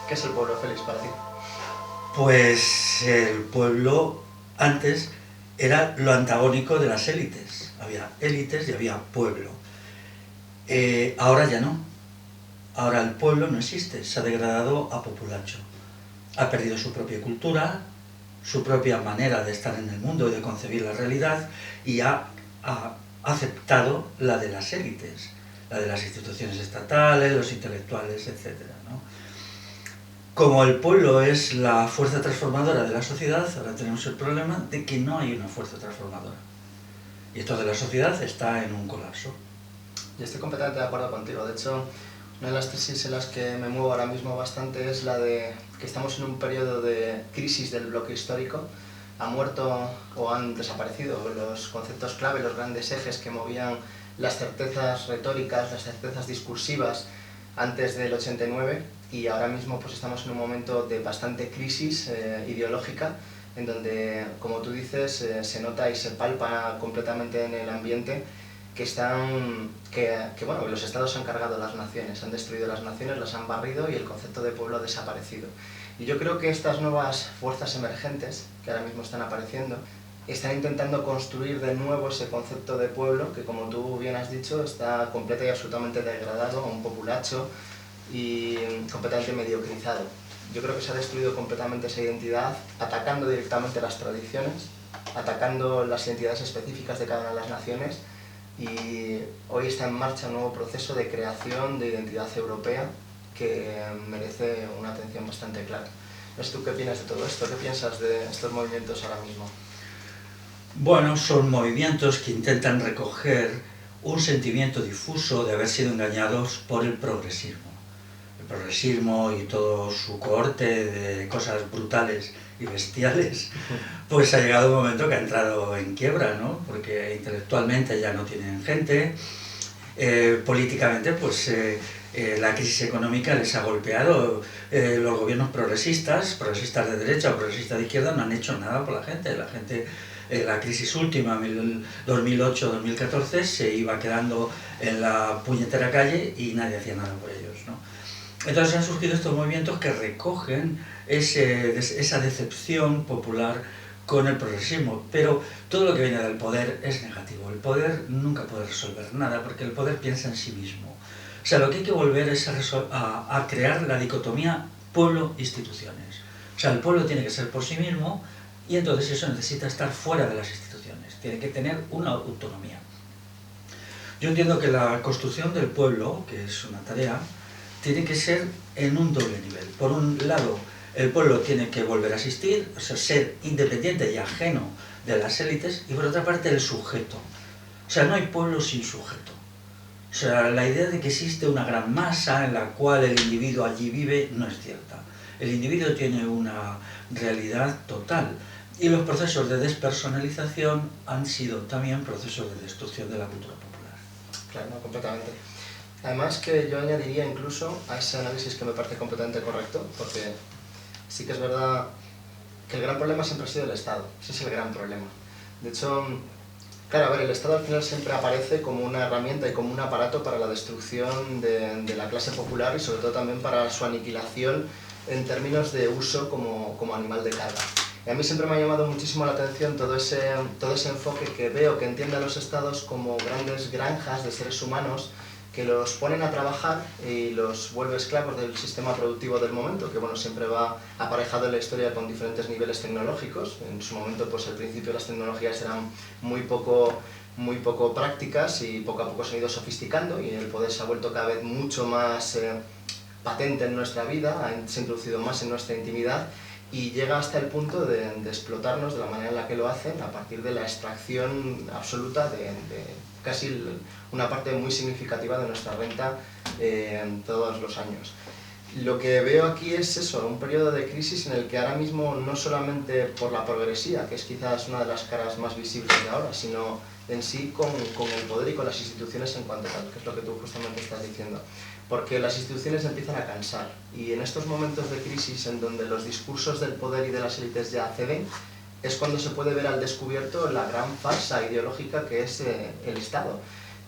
¿Qué es el pueblo, Félix, para ti? Pues el pueblo antes era lo antagónico de las élites. Había élites y había pueblo. Ahora ya no. Ahora el pueblo no existe, se ha degradado a populacho. Ha perdido su propia cultura, su propia manera de estar en el mundo y de concebir la realidad, y ha aceptado la de las élites, la de las instituciones estatales, los intelectuales, etcétera, ¿no? Como el pueblo es la fuerza transformadora de la sociedad, ahora tenemos el problema de que no hay una fuerza transformadora. Y esto de la sociedad está en un colapso. Yo estoy completamente de acuerdo contigo. De hecho, una de las tesis en las que me muevo ahora mismo bastante es la de que estamos en un periodo de crisis del bloque histórico. Han muerto o han desaparecido los conceptos clave, los grandes ejes que movían las certezas retóricas, las certezas discursivas antes del 89, y ahora mismo pues estamos en un momento de bastante crisis ideológica, en donde, como tú dices, se nota y se palpa completamente en el ambiente que bueno, los estados han cargado las naciones, han destruido las naciones, las han barrido y el concepto de pueblo ha desaparecido. Y yo creo que estas nuevas fuerzas emergentes que ahora mismo están apareciendo están intentando construir de nuevo ese concepto de pueblo que, como tú bien has dicho, está completo y absolutamente degradado, un populacho y completamente mediocrizado. Yo creo que se ha destruido completamente esa identidad, atacando directamente las tradiciones, atacando las identidades específicas de cada una de las naciones, y hoy está en marcha un nuevo proceso de creación de identidad europea que merece una atención bastante clara. No sé tú qué opinas de todo esto, qué piensas de estos movimientos ahora mismo. Bueno, son movimientos que intentan recoger un sentimiento difuso de haber sido engañados por el progresismo. El progresismo y todo su cohorte de cosas brutales y bestiales, pues ha llegado un momento que ha entrado en quiebra, ¿no? Porque intelectualmente ya no tienen gente, políticamente pues la crisis económica les ha golpeado. Los gobiernos progresistas de derecha o progresistas de izquierda no han hecho nada por la gente. La crisis última, 2008-2014, se iba quedando en la puñetera calle y nadie hacía nada por ellos, ¿no? Entonces han surgido estos movimientos que recogen esa decepción popular con el progresismo, pero todo lo que viene del poder es negativo. El poder nunca puede resolver nada porque el poder piensa en sí mismo. O sea, lo que hay que volver es a crear la dicotomía pueblo-instituciones. O sea, el pueblo tiene que ser por sí mismo y entonces eso necesita estar fuera de las instituciones, tiene que tener una autonomía. Yo entiendo que la construcción del pueblo, que es una tarea, tiene que ser en un doble nivel. Por un lado, el pueblo tiene que volver a existir, o sea, ser independiente y ajeno de las élites, y por otra parte el sujeto. O sea, no hay pueblo sin sujeto. O sea, la idea de que existe una gran masa en la cual el individuo allí vive no es cierta. El individuo tiene una realidad total. Y los procesos de despersonalización han sido también procesos de destrucción de la cultura popular. Claro, no, completamente. Además que yo añadiría incluso a ese análisis, que me parece completamente correcto, porque sí que es verdad que el gran problema siempre ha sido el Estado. Ese es el gran problema. De hecho, claro, a ver, el Estado al final siempre aparece como una herramienta y como un aparato para la destrucción de la clase popular y sobre todo también para su aniquilación en términos de uso como animal de carga. Y a mí siempre me ha llamado muchísimo la atención todo ese enfoque que veo, que entiende a los estados como grandes granjas de seres humanos que los ponen a trabajar y los vuelve esclavos del sistema productivo del momento, que bueno, siempre va aparejado en la historia con diferentes niveles tecnológicos. En su momento, pues al principio las tecnologías eran muy poco prácticas y poco a poco se han ido sofisticando y el poder se ha vuelto cada vez mucho más patente en nuestra vida, se ha introducido más en nuestra intimidad y llega hasta el punto de explotarnos de la manera en la que lo hacen, a partir de la extracción absoluta de casi una parte muy significativa de nuestra renta todos los años. Lo que veo aquí es eso, un periodo de crisis en el que ahora mismo, no solamente por la progresía, que es quizás una de las caras más visibles de ahora, sino en sí con el poder y con las instituciones en cuanto a tal, que es lo que tú justamente estás diciendo. Porque las instituciones empiezan a cansar, y en estos momentos de crisis en donde los discursos del poder y de las élites ya ceden, es cuando se puede ver al descubierto la gran farsa ideológica que es el Estado.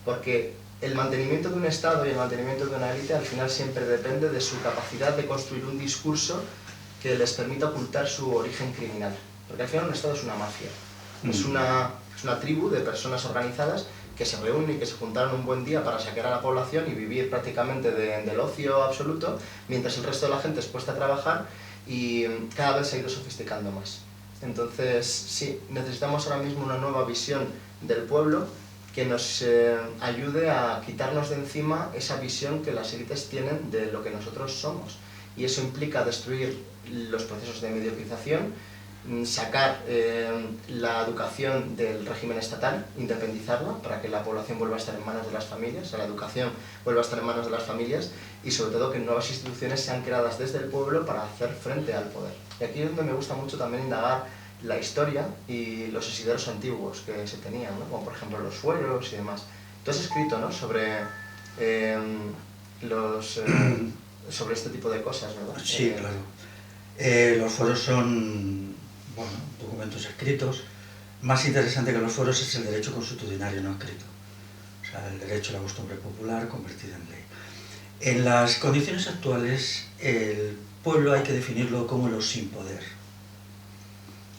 Porque el mantenimiento de un Estado y el mantenimiento de una élite al final siempre depende de su capacidad de construir un discurso que les permita ocultar su origen criminal. Porque al final un Estado es una mafia, es una tribu de personas organizadas que se reúnen y que se juntaron un buen día para saquear a la población y vivir prácticamente del ocio absoluto, mientras el resto de la gente es puesta a trabajar y cada vez se ha ido sofisticando más. Entonces, sí, necesitamos ahora mismo una nueva visión del pueblo que nos ayude a quitarnos de encima esa visión que las élites tienen de lo que nosotros somos. Y eso implica destruir los procesos de mediatización, sacar la educación del régimen estatal, independizarla para que la población vuelva a estar en manos de las familias, o sea, la educación vuelva a estar en manos de las familias y sobre todo que nuevas instituciones sean creadas desde el pueblo para hacer frente al poder. Y aquí es donde me gusta mucho también indagar la historia y los asideros antiguos que se tenían, ¿no? Como por ejemplo los fueros y demás. Tú has escrito, ¿no?, sobre sobre este tipo de cosas, ¿verdad? Sí, claro. Los fueros son, bueno, documentos escritos. Más interesante que los fueros es el derecho constitucionario no escrito. O sea, el derecho a la costumbre popular convertido en ley. En las condiciones actuales, el pueblo hay que definirlo como los sin poder.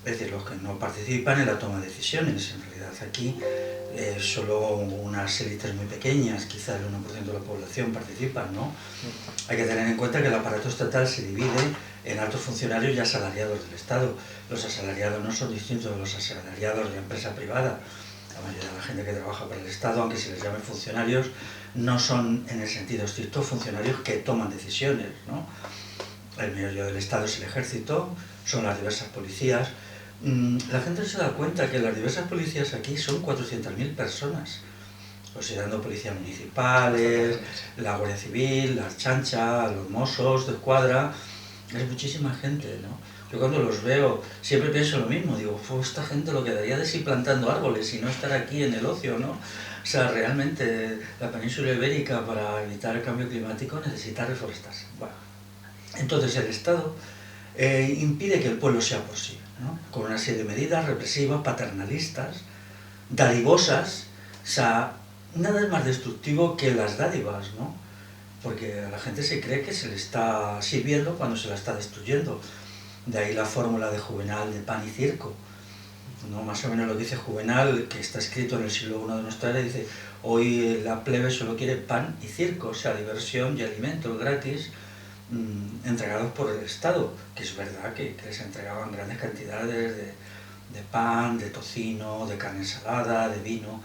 Es decir, los que no participan en la toma de decisiones. En realidad aquí solo unas élites muy pequeñas, quizá el 1% de la población participan, ¿no? Hay que tener en cuenta que el aparato estatal se divide en altos funcionarios y asalariados del Estado. Los asalariados no son distintos de los asalariados de la empresa privada. La mayoría de la gente que trabaja para el Estado, aunque se les llame funcionarios, no son en el sentido estricto funcionarios que toman decisiones, ¿no? El mayoría del Estado es el ejército, son las diversas policías. La gente se da cuenta que las diversas policías aquí son 400.000 personas, considerando policías municipales, la Guardia Civil, la Chancha, los Mossos de Escuadra. Es muchísima gente, ¿no? Yo cuando los veo siempre pienso lo mismo, digo, esta gente lo quedaría de sí plantando árboles y no estar aquí en el ocio, ¿no? O sea, realmente la península ibérica para evitar el cambio climático necesita reforestarse. Bueno, entonces el Estado impide que el pueblo sea por sí, ¿no? Con una serie de medidas represivas, paternalistas, dadivosas. O sea, nada es más destructivo que las dádivas, ¿no? Porque a la gente se cree que se le está sirviendo cuando se la está destruyendo. De ahí la fórmula de Juvenal de pan y circo, ¿no? Más o menos lo que dice Juvenal, que está escrito en el siglo I de nuestra era, dice: hoy la plebe solo quiere pan y circo, o sea, diversión y alimentos gratis entregados por el Estado, que es verdad que les entregaban grandes cantidades de pan, de tocino, de carne ensalada, de vino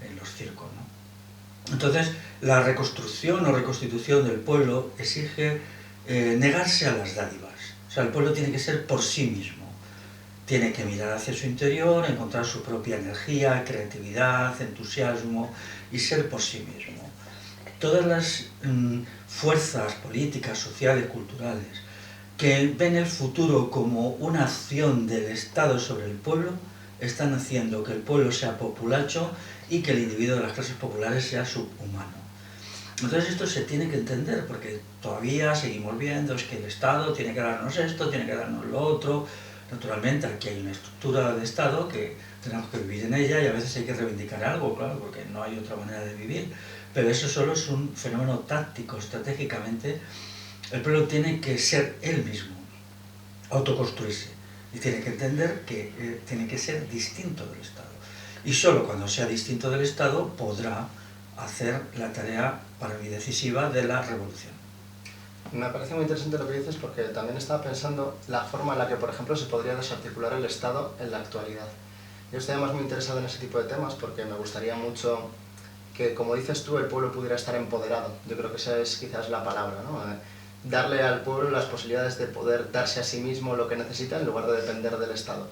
en los circos, ¿no? Entonces, la reconstrucción o reconstitución del pueblo exige negarse a las dádivas. O sea, el pueblo tiene que ser por sí mismo. Tiene que mirar hacia su interior, encontrar su propia energía, creatividad, entusiasmo y ser por sí mismo. Todas las fuerzas políticas, sociales, culturales, que ven el futuro como una acción del Estado sobre el pueblo, están haciendo que el pueblo sea populacho y que el individuo de las clases populares sea subhumano. Entonces esto se tiene que entender, porque todavía seguimos viendo es que el Estado tiene que darnos esto, tiene que darnos lo otro. Naturalmente aquí hay una estructura de Estado que tenemos que vivir en ella y a veces hay que reivindicar algo, claro, porque no hay otra manera de vivir. Pero eso solo es un fenómeno táctico, estratégicamente. El pueblo tiene que ser él mismo, autoconstruirse, y tiene que entender que tiene que ser distinto del Estado. Y solo cuando sea distinto del Estado podrá hacer la tarea para mí decisiva de la revolución. Me parece muy interesante lo que dices porque también estaba pensando la forma en la que, por ejemplo, se podría desarticular el Estado en la actualidad. Yo estoy además muy interesado en ese tipo de temas porque me gustaría mucho que, como dices tú, el pueblo pudiera estar empoderado. Yo creo que esa es quizás la palabra, ¿no? Darle al pueblo las posibilidades de poder darse a sí mismo lo que necesita en lugar de depender del Estado.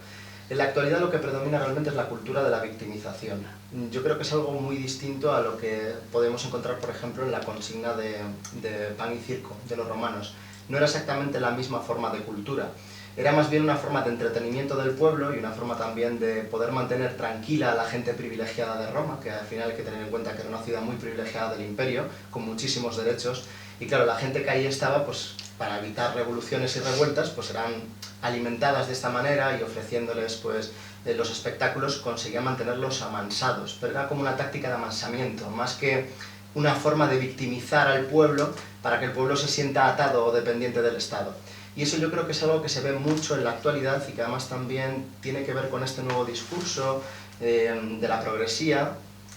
En la actualidad lo que predomina realmente es la cultura de la victimización. Yo creo que es algo muy distinto a lo que podemos encontrar, por ejemplo, en la consigna de pan y circo de los romanos. No era exactamente la misma forma de cultura. Era más bien una forma de entretenimiento del pueblo y una forma también de poder mantener tranquila a la gente privilegiada de Roma, que al final hay que tener en cuenta que era una ciudad muy privilegiada del imperio, con muchísimos derechos. Y claro, la gente que ahí estaba, pues para evitar revoluciones y revueltas, pues eran alimentadas de esta manera y ofreciéndoles pues los espectáculos conseguía mantenerlos amansados, pero era como una táctica de amansamiento, más que una forma de victimizar al pueblo para que el pueblo se sienta atado o dependiente del Estado. Y eso yo creo que es algo que se ve mucho en la actualidad y que además también tiene que ver con este nuevo discurso de la progresía,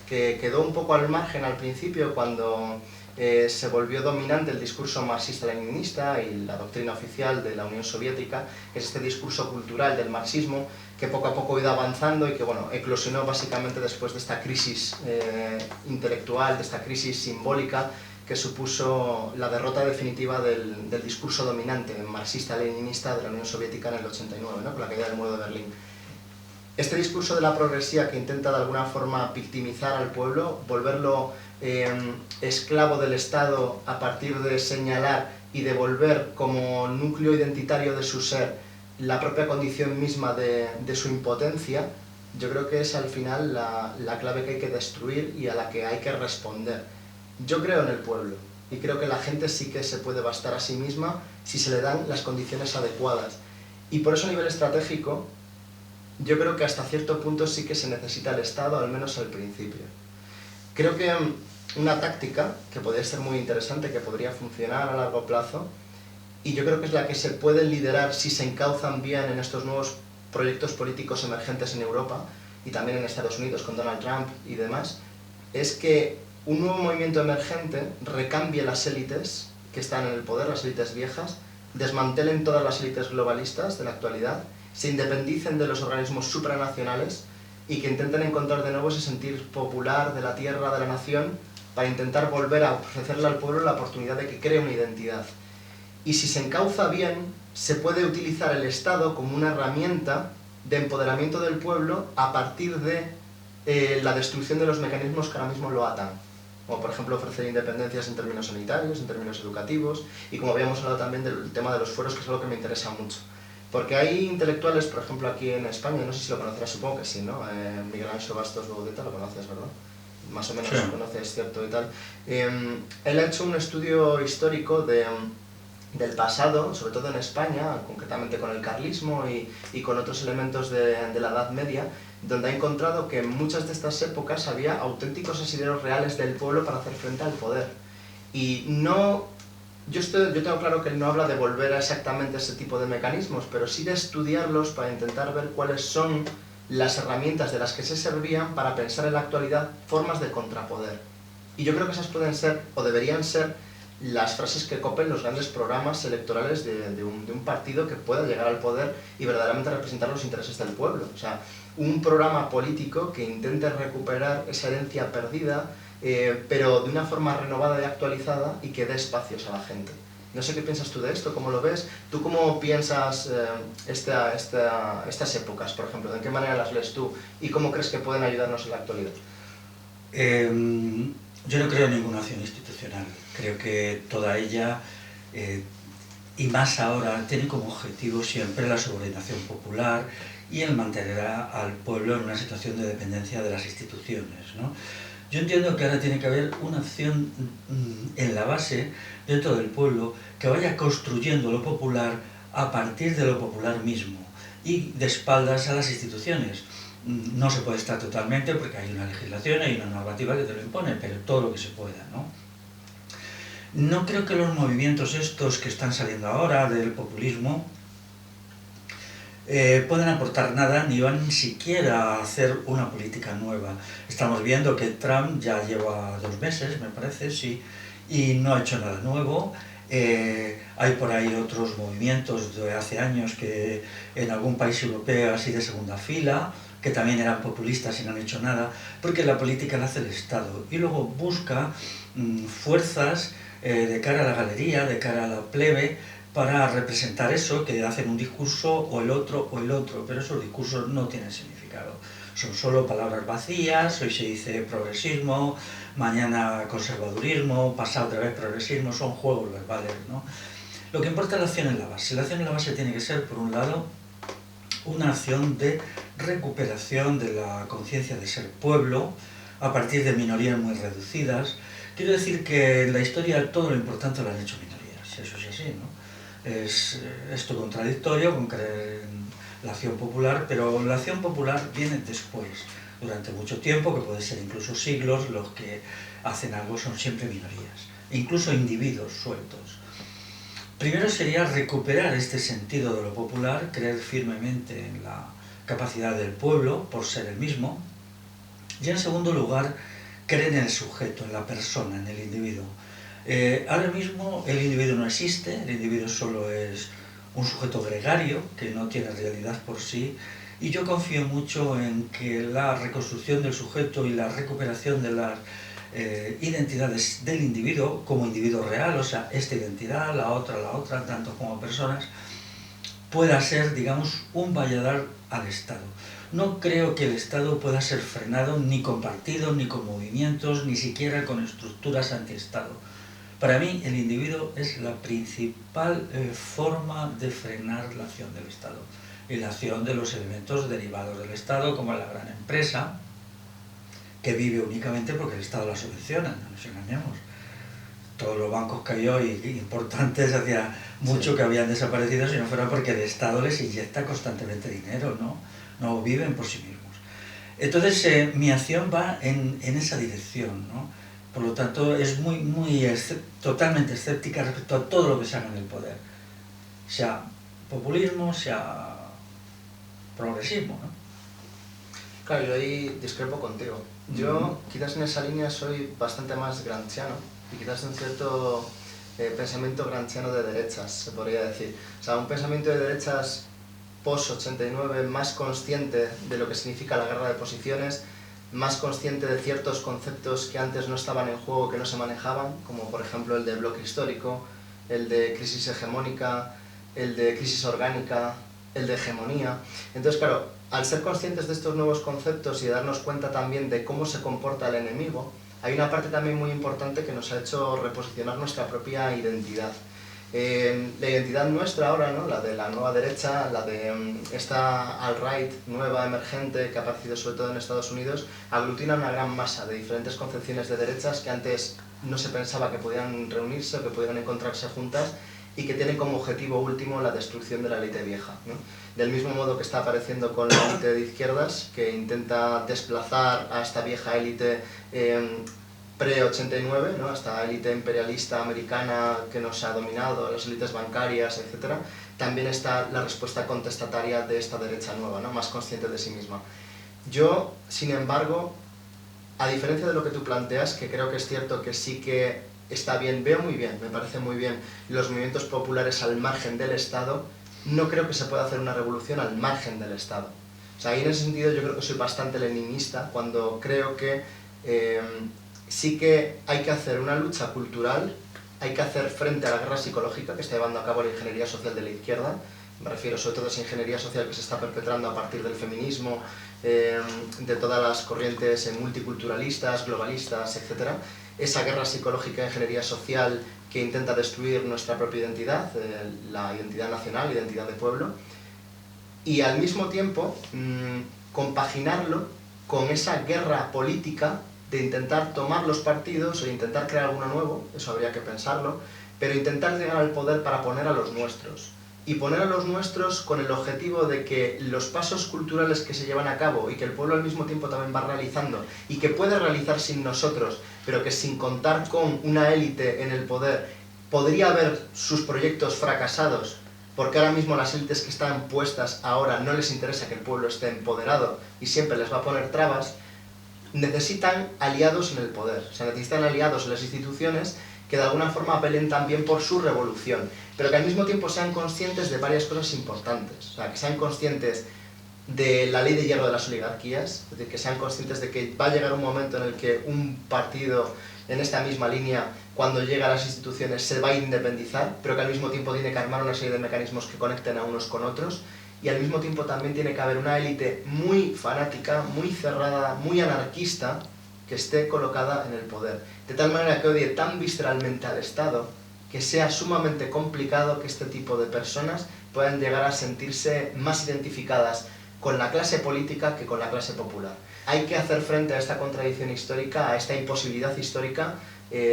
que quedó un poco al margen al principio cuando se volvió dominante el discurso marxista-leninista y la doctrina oficial de la Unión Soviética, que es este discurso cultural del marxismo, que poco a poco ha ido avanzando y que bueno, eclosionó básicamente después de esta crisis intelectual, de esta crisis simbólica, que supuso la derrota definitiva del discurso dominante marxista-leninista de la Unión Soviética en el 89, ¿no? Con la caída del muro de Berlín. Este discurso de la progresía que intenta de alguna forma victimizar al pueblo, volverlo esclavo del Estado a partir de señalar y de volver como núcleo identitario de su ser la propia condición misma de su impotencia, yo creo que es al final la clave que hay que destruir y a la que hay que responder. Yo creo en el pueblo y creo que la gente sí que se puede bastar a sí misma si se le dan las condiciones adecuadas. Y por eso a nivel estratégico, yo creo que hasta cierto punto sí que se necesita el Estado, al menos al principio. Creo que una táctica que podría ser muy interesante, que podría funcionar a largo plazo, y yo creo que es la que se puede liderar si se encauzan bien en estos nuevos proyectos políticos emergentes en Europa y también en Estados Unidos con Donald Trump y demás, es que un nuevo movimiento emergente recambie las élites que están en el poder, las élites viejas, desmantelen todas las élites globalistas de la actualidad, se independicen de los organismos supranacionales y que intenten encontrar de nuevo ese sentir popular de la tierra, de la nación, para intentar volver a ofrecerle al pueblo la oportunidad de que cree una identidad. Y si se encauza bien, se puede utilizar el Estado como una herramienta de empoderamiento del pueblo a partir de la destrucción de los mecanismos que ahora mismo lo atan. Como por ejemplo ofrecer independencias en términos sanitarios, en términos educativos, y como habíamos hablado también del tema de los fueros, que es algo que me interesa mucho. Porque hay intelectuales, por ejemplo aquí en España, no sé si lo conocerás, supongo que sí, ¿no? Miguel Ángel Bastos Baudeta, lo conoces, ¿verdad? Más o menos Sí. lo conoces, ¿cierto? Y tal. Él ha hecho un estudio histórico del pasado, sobre todo en España, concretamente con el carlismo y con otros elementos de la Edad Media, donde ha encontrado que en muchas de estas épocas había auténticos asideros reales del pueblo para hacer frente al poder. Y no... Yo tengo claro que él no habla de volver a exactamente ese tipo de mecanismos, pero sí de estudiarlos para intentar ver cuáles son las herramientas de las que se servían para pensar en la actualidad formas de contrapoder. Y yo creo que esas pueden ser, o deberían ser, las frases que copen los grandes programas electorales de un partido que pueda llegar al poder y verdaderamente representar los intereses del pueblo. O sea, un programa político que intente recuperar esa herencia perdida, pero de una forma renovada y actualizada y que dé espacios a la gente. No sé qué piensas tú de esto, cómo lo ves. ¿Tú cómo piensas estas épocas, por ejemplo? ¿De qué manera las lees tú? ¿Y cómo crees que pueden ayudarnos en la actualidad? Yo no creo en ninguna acción institucional. Creo que toda ella, y más ahora, tiene como objetivo siempre la subordinación popular y el mantener al pueblo en una situación de dependencia de las instituciones, ¿no? Yo entiendo que ahora tiene que haber una acción en la base, dentro del pueblo, que vaya construyendo lo popular a partir de lo popular mismo y de espaldas a las instituciones. No se puede estar totalmente porque hay una legislación, hay una normativa que te lo impone, pero todo lo que se pueda, ¿no? No creo que los movimientos estos que están saliendo ahora del populismo pueden aportar nada ni van siquiera a hacer una política nueva. Estamos viendo que Trump ya lleva 2 meses, me parece, sí, y no ha hecho nada nuevo. Hay por ahí otros movimientos de hace años que en algún país europeo así de segunda fila, que también eran populistas y no han hecho nada, porque la política la hace el Estado y luego busca fuerzas de cara a la galería, de cara a la plebe, para representar eso, que hacen un discurso o el otro, pero esos discursos no tienen significado. Son solo palabras vacías, hoy se dice progresismo, mañana conservadurismo, pasado otra vez progresismo, son juegos verbales, ¿no? Lo que importa es la acción en la base. La acción en la base tiene que ser, por un lado, una acción de recuperación de la conciencia de ser pueblo, a partir de minorías muy reducidas. Quiero decir que en la historia todo lo importante lo han hecho minorías, eso es así, ¿no? Es esto contradictorio con creer en la acción popular, pero la acción popular viene después. durante mucho tiempo, que puede ser incluso siglos, los que hacen algo son siempre minorías, incluso individuos sueltos. Primero sería recuperar este sentido de lo popular, creer firmemente en la capacidad del pueblo por ser el mismo, y en segundo lugar, creer en el sujeto, en la persona, en el individuo. Ahora mismo el individuo no existe, el individuo solo es un sujeto gregario que no tiene realidad por sí, y yo confío mucho en que la reconstrucción del sujeto y la recuperación de las identidades del individuo como individuo real, o sea, esta identidad, la otra, tanto como personas, pueda ser, digamos, un valladar al Estado. No creo que el Estado pueda ser frenado ni con partidos, ni con movimientos, ni siquiera con estructuras anti-Estado. Para mí, el individuo es la principal forma de frenar la acción del Estado y la acción de los elementos derivados del Estado, como la gran empresa, que vive únicamente porque el Estado la subvenciona, no nos engañemos. Todos los bancos que hay hoy importantes hacía mucho que habían desaparecido si no fuera porque el Estado les inyecta constantemente dinero, no viven por sí mismos. Entonces mi acción va en esa dirección, ¿no? Por lo tanto es totalmente escéptica respecto a todo lo que se haga en el poder, sea populismo, sea progresismo, ¿no? Claro, yo ahí discrepo contigo. Yo quizás en esa línea soy bastante más gramsciano y quizás un cierto pensamiento gramsciano de derechas, se podría decir. O sea, un pensamiento de derechas post-89 más consciente de lo que significa la guerra de posiciones, más consciente de ciertos conceptos que antes no estaban en juego, que no se manejaban, como por ejemplo el de bloque histórico, el de crisis hegemónica, el de crisis orgánica, el de hegemonía. Entonces, claro, al ser conscientes de estos nuevos conceptos y darnos cuenta también de cómo se comporta el enemigo, hay una parte también muy importante que nos ha hecho reposicionar nuestra propia identidad. La identidad nuestra ahora, ¿no? La de la nueva derecha, la de esta alt-right nueva emergente que ha aparecido sobre todo en Estados Unidos, aglutina una gran masa de diferentes concepciones de derechas que antes no se pensaba que podían reunirse o que pudieran encontrarse juntas y que tienen como objetivo último la destrucción de la élite vieja, ¿no? Del mismo modo que está apareciendo con la élite de izquierdas, que intenta desplazar a esta vieja élite pre-89, ¿no? Esta élite imperialista americana que nos ha dominado, las élites bancarias, etc. También está la respuesta contestataria de esta derecha nueva, ¿no? Más consciente de sí misma. Yo, sin embargo, a diferencia de lo que tú planteas, que creo que es cierto que sí que está bien, veo muy bien, me parece muy bien los movimientos populares al margen del Estado, no creo que se pueda hacer una revolución al margen del Estado. O sea, ahí en ese sentido yo creo que soy bastante leninista cuando creo que sí que hay que hacer una lucha cultural, hay que hacer frente a la guerra psicológica que está llevando a cabo la ingeniería social de la izquierda, me refiero sobre todo a esa ingeniería social que se está perpetrando a partir del feminismo, de todas las corrientes multiculturalistas, globalistas, etc. Esa guerra psicológica de ingeniería social que intenta destruir nuestra propia identidad, la identidad nacional, la identidad de pueblo, y al mismo tiempo compaginarlo con esa guerra política de intentar tomar los partidos o intentar crear alguno nuevo, eso habría que pensarlo, pero intentar llegar al poder para poner a los nuestros. Y poner a los nuestros con el objetivo de que los pasos culturales que se llevan a cabo y que el pueblo al mismo tiempo también va realizando y que puede realizar sin nosotros, pero que sin contar con una élite en el poder podría haber sus proyectos fracasados, porque ahora mismo las élites que están puestas ahora no les interesa que el pueblo esté empoderado y siempre les va a poner trabas, necesitan aliados en el poder, o sea, necesitan aliados en las instituciones que de alguna forma apelen también por su revolución, pero que al mismo tiempo sean conscientes de varias cosas importantes, o sea, que sean conscientes de la ley de hierro de las oligarquías, es decir, que sean conscientes de que va a llegar un momento en el que un partido en esta misma línea, cuando llega a las instituciones, se va a independizar, pero que al mismo tiempo tiene que armar una serie de mecanismos que conecten a unos con otros, y al mismo tiempo también tiene que haber una élite muy fanática, muy cerrada, muy anarquista, que esté colocada en el poder, de tal manera que odie tan visceralmente al Estado, que sea sumamente complicado que este tipo de personas puedan llegar a sentirse más identificadas con la clase política que con la clase popular. Hay que hacer frente a esta contradicción histórica, a esta imposibilidad histórica,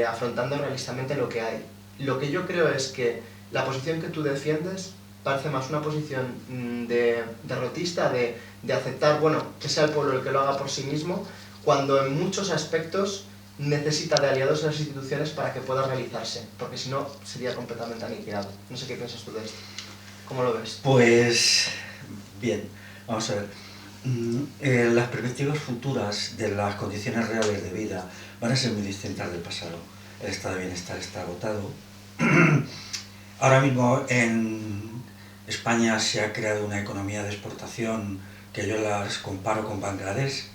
afrontando realistamente lo que hay. Lo que yo creo es que la posición que tú defiendes parece más una posición de derrotista, de aceptar, bueno, que sea el pueblo el que lo haga por sí mismo, cuando en muchos aspectos necesita de aliados en las instituciones para que pueda realizarse, porque si no sería completamente aniquilado. No sé qué piensas tú de esto. ¿Cómo lo ves? Pues bien, vamos a ver. Las perspectivas futuras de las condiciones reales de vida van a ser muy distintas del pasado. El estado de bienestar está agotado. Ahora mismo en España se ha creado una economía de exportación que yo las comparo con Bangladesh,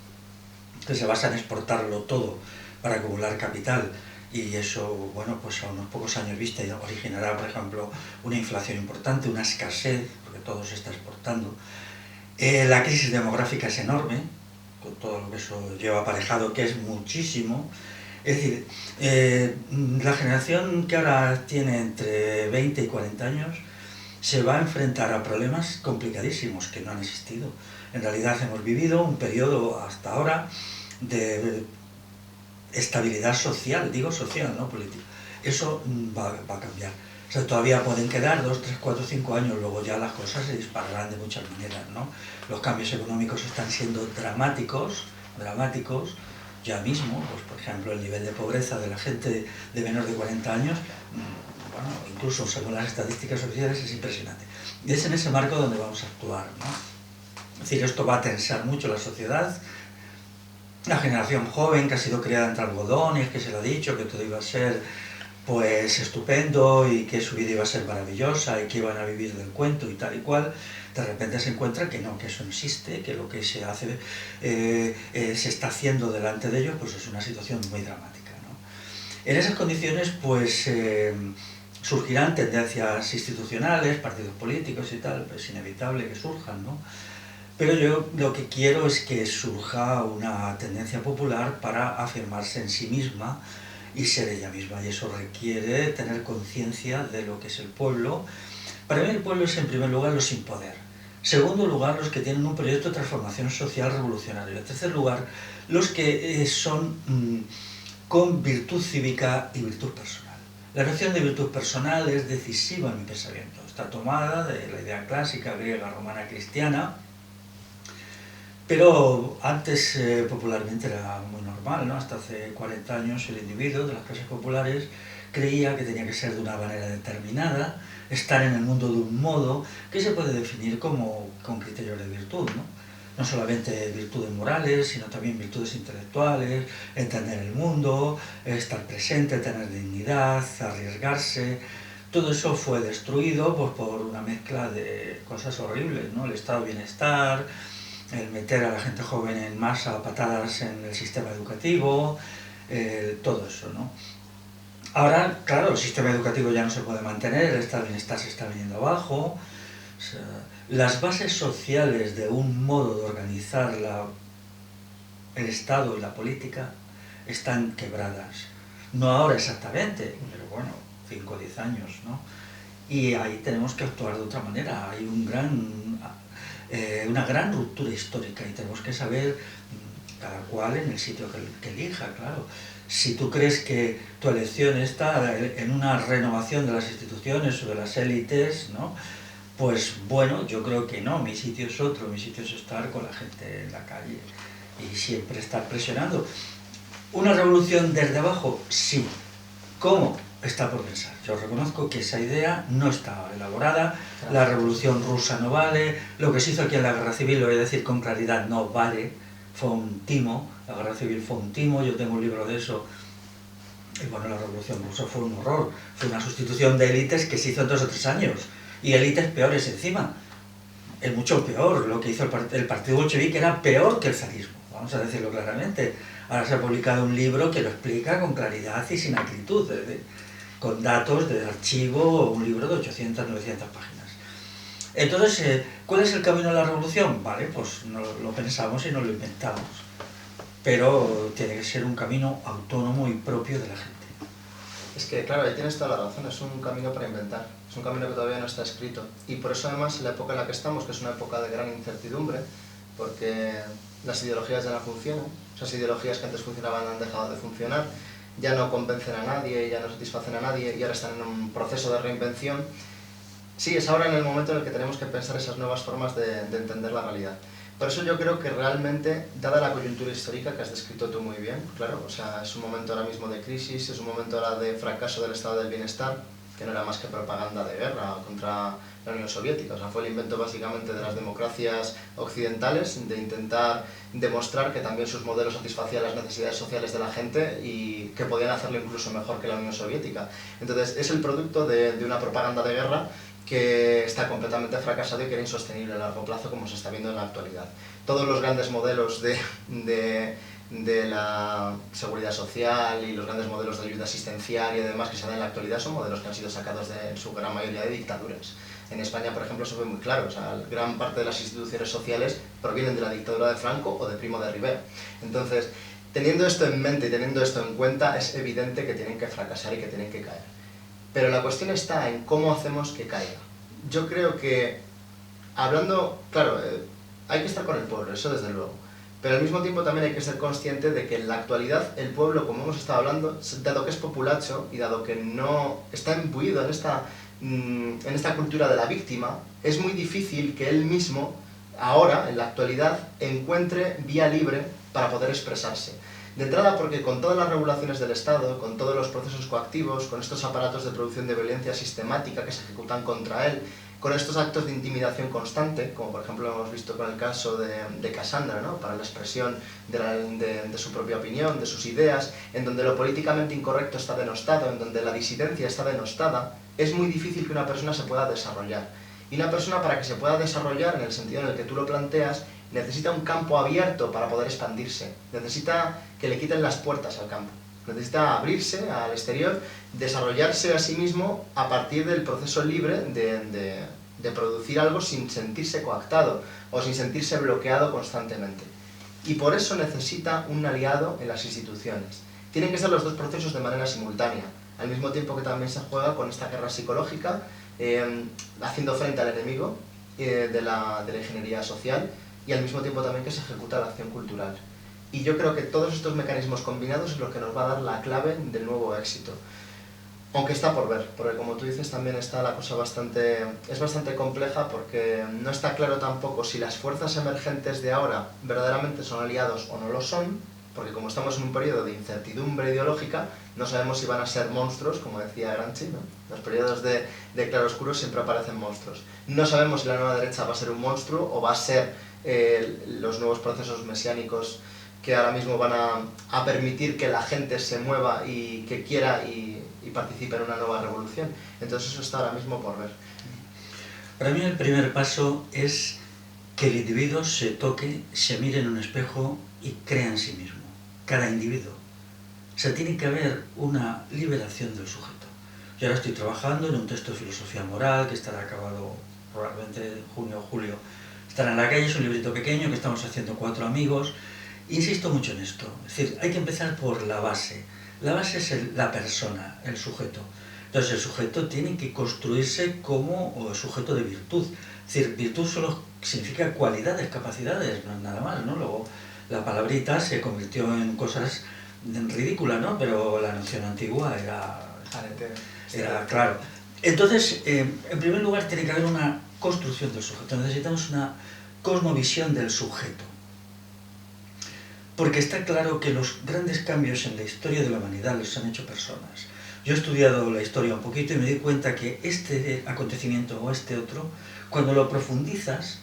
que se basa en exportarlo todo para acumular capital, y eso, bueno, pues a unos pocos años vista originará, por ejemplo, una inflación importante, una escasez, porque todo se está exportando. La crisis demográfica es enorme, con todo lo que eso lleva aparejado, que es muchísimo. Es decir, la generación que ahora tiene entre 20 y 40 años se va a enfrentar a problemas complicadísimos que no han existido. En realidad hemos vivido un periodo hasta ahora de estabilidad social, digo social, no política. Eso va a cambiar. O sea, todavía pueden quedar 2, 3, 4, 5 años, luego ya las cosas se dispararán de muchas maneras, ¿no? Los cambios económicos están siendo dramáticos, ya mismo, pues por ejemplo el nivel de pobreza de la gente de menos de 40 años, bueno, incluso según las estadísticas oficiales es impresionante. Y es en ese marco donde vamos a actuar, ¿no? Es decir, esto va a tensar mucho la sociedad. La generación joven que ha sido criada entre algodones, que se le ha dicho que todo iba a ser pues estupendo y que su vida iba a ser maravillosa y que iban a vivir del cuento y tal y cual, de repente se encuentra que no, que eso no existe, que lo que se hace, se está haciendo delante de ellos, pues es una situación muy dramática, ¿no? En esas condiciones, pues surgirán tendencias institucionales, partidos políticos y tal, pues es inevitable que surjan, ¿no? Pero yo lo que quiero es que surja una tendencia popular para afirmarse en sí misma y ser ella misma, y eso requiere tener conciencia de lo que es el pueblo. Para mí el pueblo es en primer lugar los sin poder, segundo lugar los que tienen un proyecto de transformación social revolucionario, en tercer lugar los que son con virtud cívica y virtud personal. La noción de virtud personal es decisiva en mi pensamiento, está tomada de la idea clásica griega, romana, cristiana, pero antes popularmente era muy normal, ¿no? Hasta hace 40 años el individuo de las clases populares creía que tenía que ser de una manera determinada, estar en el mundo de un modo que se puede definir como con criterios de virtud, ¿no? No solamente virtudes morales, sino también virtudes intelectuales, entender el mundo, estar presente, tener dignidad, arriesgarse. Todo eso fue destruido pues, por una mezcla de cosas horribles, ¿no? El estado de bienestar, el meter a la gente joven en masa a patadas en el sistema educativo, todo eso, ¿no? Ahora, claro, el sistema educativo ya no se puede mantener, el estado de bienestar se está viniendo abajo, o sea, las bases sociales de un modo de organizar el Estado y la política están quebradas. No ahora exactamente, pero bueno, 5 o 10 años, ¿no? Y ahí tenemos que actuar de otra manera, hay una gran ruptura histórica y tenemos que saber cada cual en el sitio que elija, claro. Si tú crees que tu elección está en una renovación de las instituciones o de las élites, ¿no? Pues bueno, yo creo que no, mi sitio es otro, mi sitio es estar con la gente en la calle y siempre estar presionando. ¿Una revolución desde abajo? Sí. ¿Cómo? Está por pensar. Yo reconozco que esa idea no está elaborada, la revolución rusa no vale, lo que se hizo aquí en la guerra civil, lo voy a decir con claridad, no vale, fue un timo, la guerra civil fue un timo, yo tengo un libro de eso, y bueno, la revolución rusa fue un horror, fue una sustitución de élites que se hizo en 2 o 3 años, y élites peores encima, es mucho peor, lo que hizo el partido bolchevique era peor que el zarismo, vamos a decirlo claramente. Ahora se ha publicado un libro que lo explica con claridad y sin acritud, con datos de archivo, un libro de 800, 900 páginas. Entonces, ¿cuál es el camino de la revolución? Vale, pues no lo pensamos y no lo inventamos, pero tiene que ser un camino autónomo y propio de la gente. Es que, claro, ahí tienes toda la razón, es un camino para inventar, es un camino que todavía no está escrito. Y por eso además, en la época en la que estamos, que es una época de gran incertidumbre, porque las ideologías ya no funcionan, esas ideologías que antes funcionaban han dejado de funcionar, ya no convencen a nadie, ya no satisfacen a nadie y ahora están en un proceso de reinvención. Sí, es ahora en el momento en el que tenemos que pensar esas nuevas formas de entender la realidad. Por eso yo creo que realmente, dada la coyuntura histórica que has descrito tú muy bien, claro, o sea, es un momento ahora mismo de crisis, es un momento ahora de fracaso del estado del bienestar, que no era más que propaganda de guerra contra la Unión Soviética, o sea, fue el invento básicamente de las democracias occidentales, de intentar demostrar que también sus modelos satisfacían las necesidades sociales de la gente y que podían hacerlo incluso mejor que la Unión Soviética. Entonces, es el producto de una propaganda de guerra que está completamente fracasado y que era insostenible a largo plazo, como se está viendo en la actualidad. Todos los grandes modelos de la seguridad social y los grandes modelos de ayuda asistencial y demás que se dan en la actualidad son modelos que han sido sacados en su gran mayoría de dictaduras. En España, por ejemplo, se ve muy claro, o sea, gran parte de las instituciones sociales provienen de la dictadura de Franco o de Primo de Rivera. Entonces, teniendo esto en mente y teniendo esto en cuenta, es evidente que tienen que fracasar y que tienen que caer. Pero la cuestión está en cómo hacemos que caiga. Yo creo que, hablando, claro, hay que estar con el pueblo, eso desde luego. Pero al mismo tiempo también hay que ser consciente de que en la actualidad el pueblo, como hemos estado hablando, dado que es populacho y dado que no está imbuido en esta cultura de la víctima, es muy difícil que él mismo, ahora, en la actualidad, encuentre vía libre para poder expresarse. De entrada porque con todas las regulaciones del Estado, con todos los procesos coactivos, con estos aparatos de producción de violencia sistemática que se ejecutan contra él, con estos actos de intimidación constante, como por ejemplo hemos visto con el caso de Cassandra, ¿no? Para la expresión de su propia opinión, de sus ideas, en donde lo políticamente incorrecto está denostado, en donde la disidencia está denostada, es muy difícil que una persona se pueda desarrollar. Y una persona, para que se pueda desarrollar en el sentido en el que tú lo planteas, necesita un campo abierto para poder expandirse, necesita que le quiten las puertas al campo, necesita abrirse al exterior, desarrollarse a sí mismo a partir del proceso libre de producir algo sin sentirse coactado o sin sentirse bloqueado constantemente. Y por eso necesita un aliado en las instituciones. Tienen que ser los dos procesos de manera simultánea, al mismo tiempo que también se juega con esta guerra psicológica, haciendo frente al enemigo de la ingeniería social, y al mismo tiempo también que se ejecuta la acción cultural. Y yo creo que todos estos mecanismos combinados es lo que nos va a dar la clave del nuevo éxito. Aunque está por ver, porque como tú dices también está la cosa es bastante compleja, porque no está claro tampoco si las fuerzas emergentes de ahora verdaderamente son aliados o no lo son, porque como estamos en un periodo de incertidumbre ideológica, no sabemos si van a ser monstruos, como decía Gramsci, ¿no? Los periodos de claroscuro siempre aparecen monstruos. No sabemos si la nueva derecha va a ser un monstruo o va a ser los nuevos procesos mesiánicos que ahora mismo van a permitir que la gente se mueva y que quiera y participe en una nueva revolución. Entonces eso está ahora mismo por ver. Para mí el primer paso es que el individuo se toque, se mire en un espejo y crea en sí mismo, cada individuo. O sea, tiene que haber una liberación del sujeto. Yo ahora estoy trabajando en un texto de filosofía moral que estará acabado probablemente en junio o julio. Estará en la calle, es un librito pequeño que estamos haciendo 4 amigos. Insisto mucho en esto, es decir, hay que empezar por la base. La base es la persona, el sujeto. Entonces el sujeto tiene que construirse como sujeto de virtud. Es decir, virtud solo significa cualidades, capacidades, no es nada más, ¿no? Luego la palabrita se convirtió en cosas ridículas, ¿no? Pero la noción antigua era claro. Entonces, en primer lugar, tiene que haber una construcción del sujeto. Necesitamos una cosmovisión del sujeto. Porque está claro que los grandes cambios en la historia de la humanidad los han hecho personas. Yo he estudiado la historia un poquito y me di cuenta que este acontecimiento o este otro, cuando lo profundizas,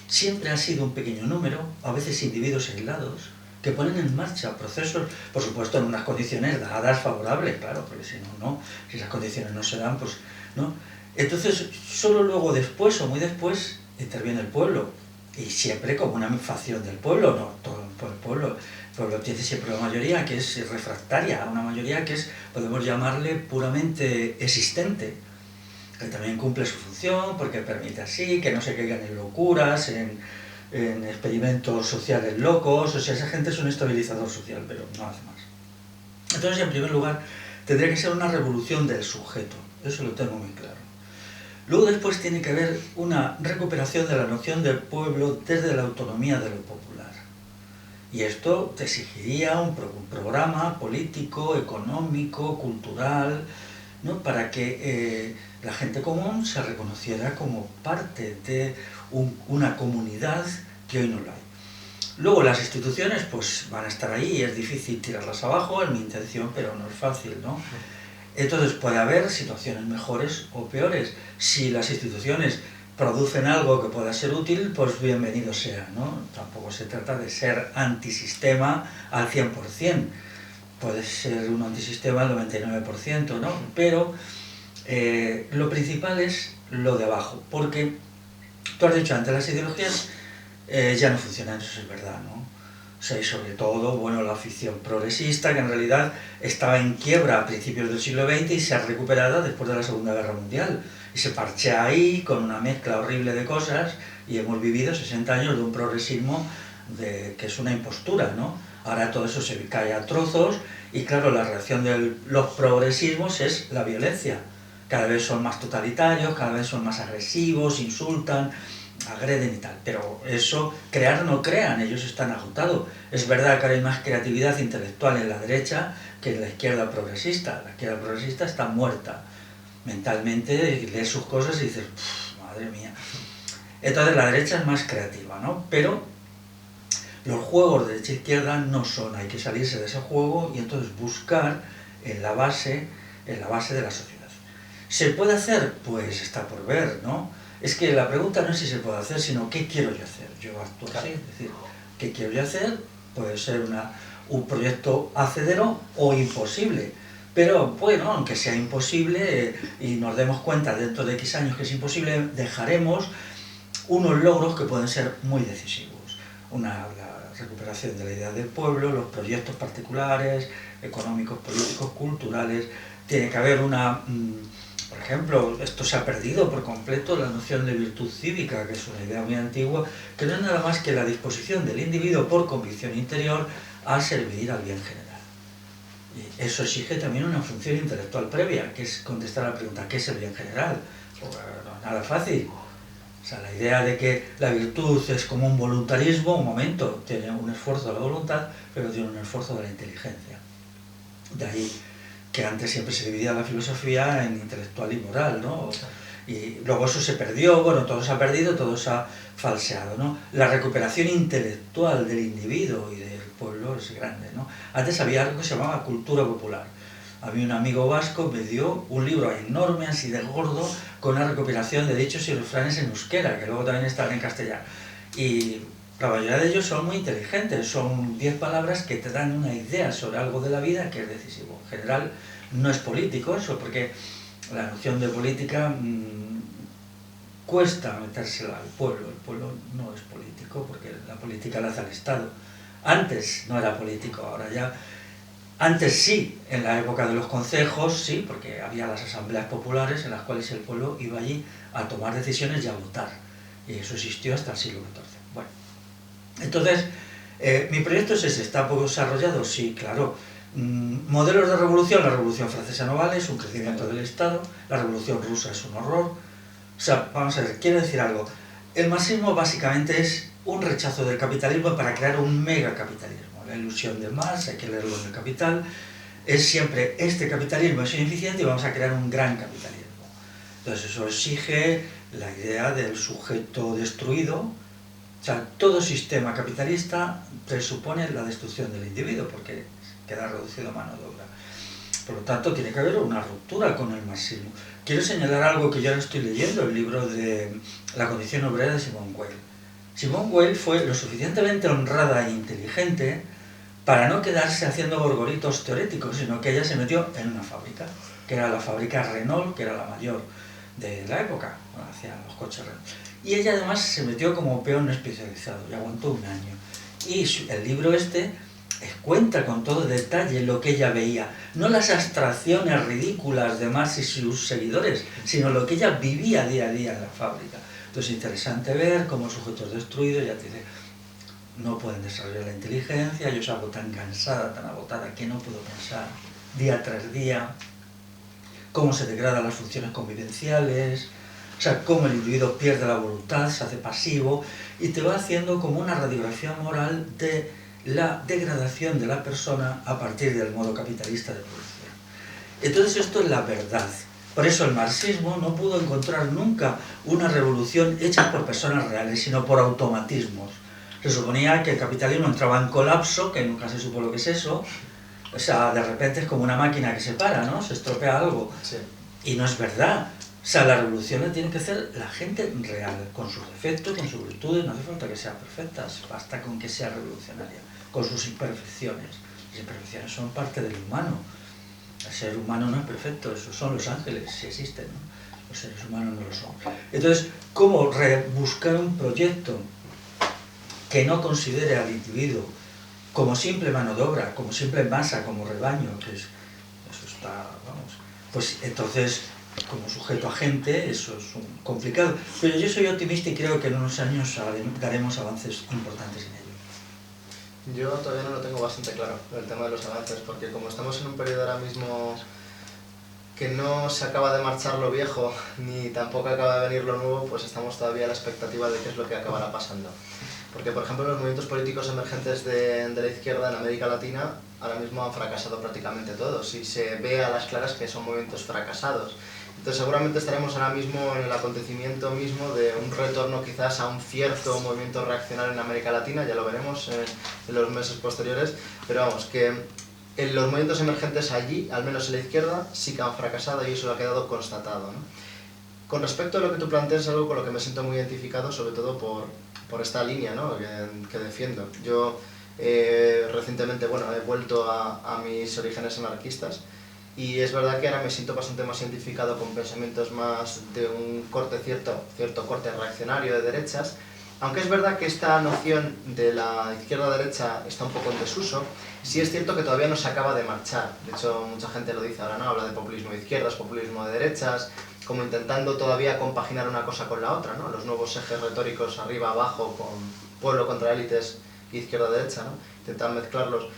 siempre ha sido un pequeño número, a veces individuos aislados, que ponen en marcha procesos, por supuesto en unas condiciones dadas favorables, claro, porque si no, si esas condiciones no se dan, pues no. Entonces, solo luego después o muy después interviene el pueblo, y siempre como una facción del pueblo, no todo el pueblo. El pueblo tiene siempre una mayoría que es refractaria, una mayoría que es, podemos llamarle, puramente existente, que también cumple su función porque permite así que no se caigan en locuras, en experimentos sociales locos. O sea, esa gente es un estabilizador social, pero no hace más. Entonces, en primer lugar, tendría que ser una revolución del sujeto, eso lo tengo muy claro. Luego después tiene que haber una recuperación de la noción del pueblo desde la autonomía de lo popular. Y esto te exigiría un programa político, económico, cultural, ¿no? Para que la gente común se reconociera como parte de una comunidad que hoy no lo hay. Luego las instituciones pues van a estar ahí, es difícil tirarlas abajo, es mi intención, pero no es fácil, ¿no? Entonces puede haber situaciones mejores o peores. Si las instituciones producen algo que pueda ser útil, pues bienvenido sea, ¿no? Tampoco se trata de ser antisistema al 100%. Puede ser un antisistema al 99%, ¿no? Pero lo principal es lo de abajo, porque tú has dicho antes, las ideologías ya no funcionan, eso es verdad, ¿no? O sea, y sobre todo, bueno, la afición progresista, que en realidad estaba en quiebra a principios del siglo XX y se ha recuperado después de la Segunda Guerra Mundial. Y se parchea ahí con una mezcla horrible de cosas y hemos vivido 60 años de un progresismo que es una impostura, ¿no? Ahora todo eso se cae a trozos y claro, la reacción de los progresismos es la violencia. Cada vez son más totalitarios, cada vez son más agresivos, insultan, agreden y tal, pero eso, crear no crean, ellos están agotados. Es verdad que ahora hay más creatividad intelectual en la derecha que en la izquierda progresista. La izquierda progresista está muerta mentalmente, lees sus cosas y dices, madre mía. Entonces la derecha es más creativa, ¿no? Pero los juegos de derecha-izquierda no son, hay que salirse de ese juego y entonces buscar en la base de la sociedad. ¿Se puede hacer? Pues está por ver, ¿no? Es que la pregunta no es si se puede hacer, sino ¿qué quiero yo hacer? Yo actúo así, es decir, ¿qué quiero yo hacer? Puede ser un proyecto hacedero o imposible, pero bueno, aunque sea imposible y nos demos cuenta dentro de X años que es imposible, dejaremos unos logros que pueden ser muy decisivos. La recuperación de la idea del pueblo, los proyectos particulares, económicos, políticos, culturales, tiene que haber por ejemplo, esto se ha perdido por completo, la noción de virtud cívica, que es una idea muy antigua, que no es nada más que la disposición del individuo por convicción interior a servir al bien general. Y eso exige también una función intelectual previa, que es contestar a la pregunta, ¿qué es el bien general? Pues no es nada fácil. O sea, la idea de que la virtud es como un voluntarismo, un momento, tiene un esfuerzo de la voluntad, pero tiene un esfuerzo de la inteligencia. De ahí que antes siempre se dividía la filosofía en intelectual y moral, ¿no? Y luego eso se perdió, bueno, todo se ha perdido, todo se ha falseado, ¿no? La recuperación intelectual del individuo y del pueblo es grande, ¿no? Antes había algo que se llamaba cultura popular. Había un amigo vasco, me dio un libro enorme, así de gordo, con una recopilación de dichos y refranes en euskera, que luego también están en castellano. Y la mayoría de ellos son muy inteligentes, son 10 palabras que te dan una idea sobre algo de la vida que es decisivo. En general no es político eso, porque la noción de política cuesta metérsela al pueblo. El pueblo no es político, porque la política la hace el Estado. Antes no era político, ahora ya. Antes sí, en la época de los concejos, sí, porque había las asambleas populares en las cuales el pueblo iba allí a tomar decisiones y a votar. Y eso existió hasta el siglo XIV. Bueno, entonces, mi proyecto es ese, ¿está poco desarrollado? Sí, claro. Modelos de revolución, la Revolución Francesa no vale, es un crecimiento del Estado, la Revolución Rusa es un horror. O sea, vamos a ver, quiero decir algo. El marxismo básicamente es un rechazo del capitalismo para crear un megacapitalismo. La ilusión de Marx, hay que leerlo en el Capital, es siempre este capitalismo es ineficiente y vamos a crear un gran capitalismo. Entonces eso exige la idea del sujeto destruido. O sea, todo sistema capitalista presupone la destrucción del individuo porque queda reducido a mano de obra. Por lo tanto, tiene que haber una ruptura con el marxismo. Quiero señalar algo que yo ahora estoy leyendo, el libro de La condición obrera de Simone Weil. Simone Weil fue lo suficientemente honrada e inteligente para no quedarse haciendo gorgoritos teóreticos, sino que ella se metió en una fábrica, que era la fábrica Renault, que era la mayor de la época, hacían los coches Renault. Y ella además se metió como peón especializado y aguantó un año. Y el libro cuenta con todo detalle lo que ella veía, no las abstracciones ridículas de Marx y sus seguidores, sino lo que ella vivía día a día en la fábrica. Entonces es interesante ver cómo el sujeto es destruido, ella te dice, no pueden desarrollar la inteligencia, yo salgo tan cansada, tan agotada, que no puedo pensar día tras día, cómo se degradan las funciones convivenciales, o sea, cómo el individuo pierde la voluntad, se hace pasivo, y te va haciendo como una radiografía moral de la degradación de la persona a partir del modo capitalista de producción. Entonces esto es la verdad. Por eso el marxismo no pudo encontrar nunca una revolución hecha por personas reales, sino por automatismos. Se suponía que el capitalismo entraba en colapso, que nunca se supo lo que es eso. O sea, de repente es como una máquina que se para, ¿no? Se estropea algo. Sí. Y no es verdad. O sea, la revolución la tiene que hacer la gente real, con sus defectos, con sus virtudes. No hace falta que sean perfectas, basta con que sea revolucionaria, con sus imperfecciones. Las imperfecciones son parte del humano. El ser humano no es perfecto, esos son los ángeles, si existen, ¿no? Los seres humanos no lo son. Entonces, ¿cómo rebuscar un proyecto que no considere al individuo como simple mano de obra, como simple masa, como rebaño, que es, eso está, vamos, pues entonces, como sujeto agente, eso es complicado. Pero yo soy optimista y creo que en unos años daremos avances importantes en ello. Yo todavía no lo tengo bastante claro, el tema de los avances, porque como estamos en un periodo ahora mismo que no se acaba de marchar lo viejo, ni tampoco acaba de venir lo nuevo, pues estamos todavía a la expectativa de qué es lo que acabará pasando. Porque, por ejemplo, los movimientos políticos emergentes de la izquierda en América Latina ahora mismo han fracasado prácticamente todos, y se ve a las claras que son movimientos fracasados. Entonces seguramente estaremos ahora mismo en el acontecimiento mismo de un retorno quizás a un cierto movimiento reaccionario en América Latina, ya lo veremos en los meses posteriores, pero vamos, que en los movimientos emergentes allí, al menos en la izquierda, sí que han fracasado y eso ha quedado constatado, ¿no? Con respecto a lo que tú planteas, es algo con lo que me siento muy identificado, sobre todo por esta línea, ¿no?, que defiendo. Yo recientemente, bueno, he vuelto a mis orígenes anarquistas, y es verdad que ahora me siento bastante más identificado con pensamientos más de un corte, cierto corte reaccionario de derechas, aunque es verdad que esta noción de la izquierda-derecha está un poco en desuso. Sí es cierto que todavía no se acaba de marchar, de hecho mucha gente lo dice ahora, ¿no?, habla de populismo de izquierdas, populismo de derechas, como intentando todavía compaginar una cosa con la otra, ¿no?, los nuevos ejes retóricos arriba-abajo con pueblo contra élites, izquierda-derecha, ¿no?, intentan mezclarlos.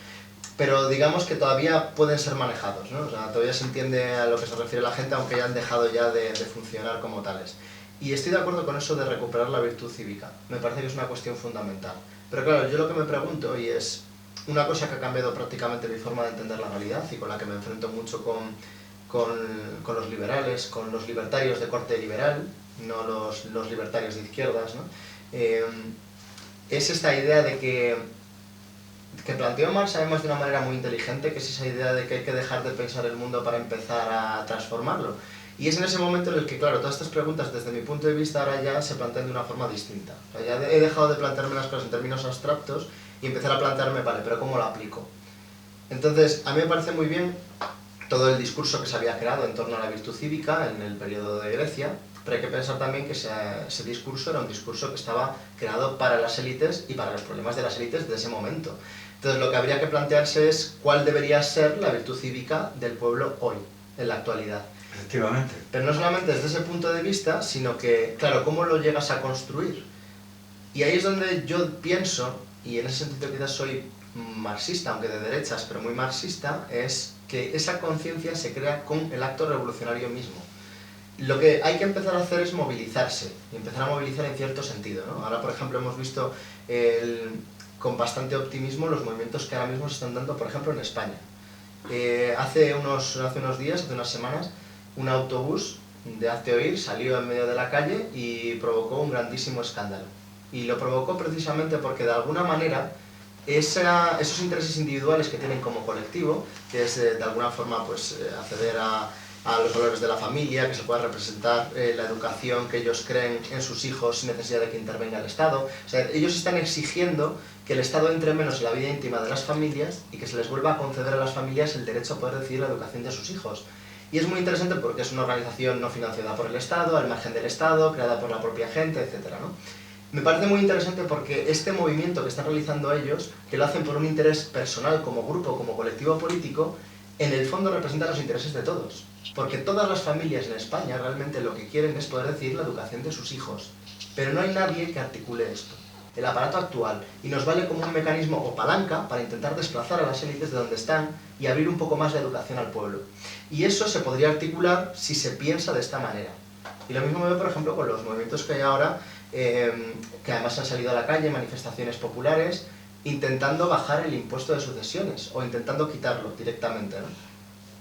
Pero digamos que todavía pueden ser manejados, ¿no? O sea, todavía se entiende a lo que se refiere la gente, aunque ya han dejado ya de funcionar como tales. Y estoy de acuerdo con eso de recuperar la virtud cívica, me parece que es una cuestión fundamental. Pero claro, yo lo que me pregunto, y es una cosa que ha cambiado prácticamente mi forma de entender la realidad y con la que me enfrento mucho con los liberales, con los libertarios de corte liberal, no los libertarios de izquierdas, ¿no? Es esta idea de que planteó Marx además de una manera muy inteligente, que es esa idea de que hay que dejar de pensar el mundo para empezar a transformarlo. Y es en ese momento en el que, claro, todas estas preguntas desde mi punto de vista ahora ya se plantean de una forma distinta. O sea, ya he dejado de plantearme las cosas en términos abstractos y empezar a plantearme, vale, pero ¿cómo lo aplico? Entonces, a mí me parece muy bien todo el discurso que se había creado en torno a la virtud cívica en el periodo de Grecia, pero hay que pensar también que ese discurso era un discurso que estaba creado para las élites y para los problemas de las élites de ese momento. Entonces lo que habría que plantearse es cuál debería ser la virtud cívica del pueblo hoy, en la actualidad. Efectivamente. Pero no solamente desde ese punto de vista, sino que, claro, ¿cómo lo llegas a construir? Y ahí es donde yo pienso, y en ese sentido quizás soy marxista, aunque de derechas, pero muy marxista, es que esa conciencia se crea con el acto revolucionario mismo. Lo que hay que empezar a hacer es movilizarse, y empezar a movilizar en cierto sentido, ¿no? Ahora, por ejemplo, hemos visto con bastante optimismo los movimientos que ahora mismo se están dando, por ejemplo, en España. Hace unos días, hace unas semanas, un autobús de Hazte Oír salió en medio de la calle y provocó un grandísimo escándalo. Y lo provocó precisamente porque de alguna manera esos intereses individuales que tienen como colectivo, que es de alguna forma pues, acceder a los valores de la familia, que se pueda representar la educación que ellos creen en sus hijos sin necesidad de que intervenga el Estado. O sea, ellos están exigiendo que el Estado entre menos en la vida íntima de las familias y que se les vuelva a conceder a las familias el derecho a poder decidir la educación de sus hijos. Y es muy interesante porque es una organización no financiada por el Estado, al margen del Estado, creada por la propia gente, etc., ¿no? Me parece muy interesante porque este movimiento que están realizando ellos, que lo hacen por un interés personal como grupo, como colectivo político, en el fondo representa los intereses de todos. Porque todas las familias en España realmente lo que quieren es poder decidir la educación de sus hijos. Pero no hay nadie que articule esto. El aparato actual, y nos vale como un mecanismo o palanca para intentar desplazar a las élites de donde están y abrir un poco más la educación al pueblo. Y eso se podría articular si se piensa de esta manera. Y lo mismo me veo, por ejemplo, con los movimientos que hay ahora, que además han salido a la calle, manifestaciones populares, intentando bajar el impuesto de sucesiones, o intentando quitarlo directamente, ¿no?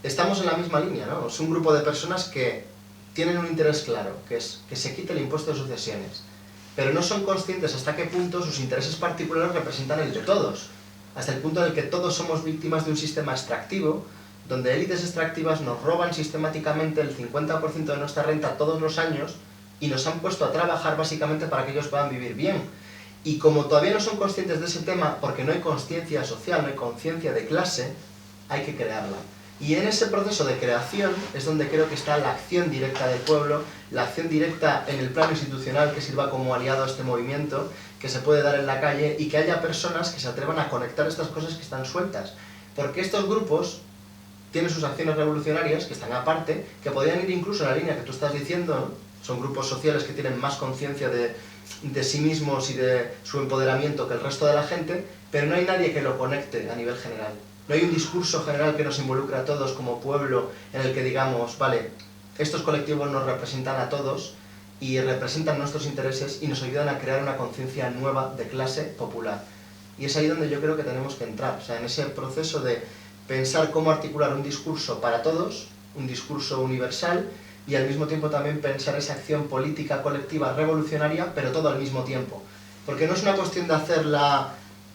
estamos en la misma línea, ¿no? Es un grupo de personas que tienen un interés claro, que es que se quite el impuesto de sucesiones, pero no son conscientes hasta qué punto sus intereses particulares representan el de todos, hasta el punto en el que todos somos víctimas de un sistema extractivo, donde élites extractivas nos roban sistemáticamente el 50% de nuestra renta todos los años y nos han puesto a trabajar básicamente para que ellos puedan vivir bien. Y como todavía no son conscientes de ese tema, porque no hay conciencia social, no hay conciencia de clase, hay que crearla. Y en ese proceso de creación es donde creo que está la acción directa del pueblo, la acción directa en el plano institucional que sirva como aliado a este movimiento, que se puede dar en la calle y que haya personas que se atrevan a conectar estas cosas que están sueltas. Porque estos grupos tienen sus acciones revolucionarias, que están aparte, que podrían ir incluso en la línea que tú estás diciendo, ¿no? Son grupos sociales que tienen más conciencia de sí mismos y de su empoderamiento que el resto de la gente, pero no hay nadie que lo conecte a nivel general. No hay un discurso general que nos involucre a todos como pueblo en el que digamos, vale, estos colectivos nos representan a todos y representan nuestros intereses y nos ayudan a crear una conciencia nueva de clase popular. Y es ahí donde yo creo que tenemos que entrar, o sea, en ese proceso de pensar cómo articular un discurso para todos, un discurso universal, y al mismo tiempo también pensar esa acción política colectiva revolucionaria, pero todo al mismo tiempo. Porque no es una cuestión de hacer la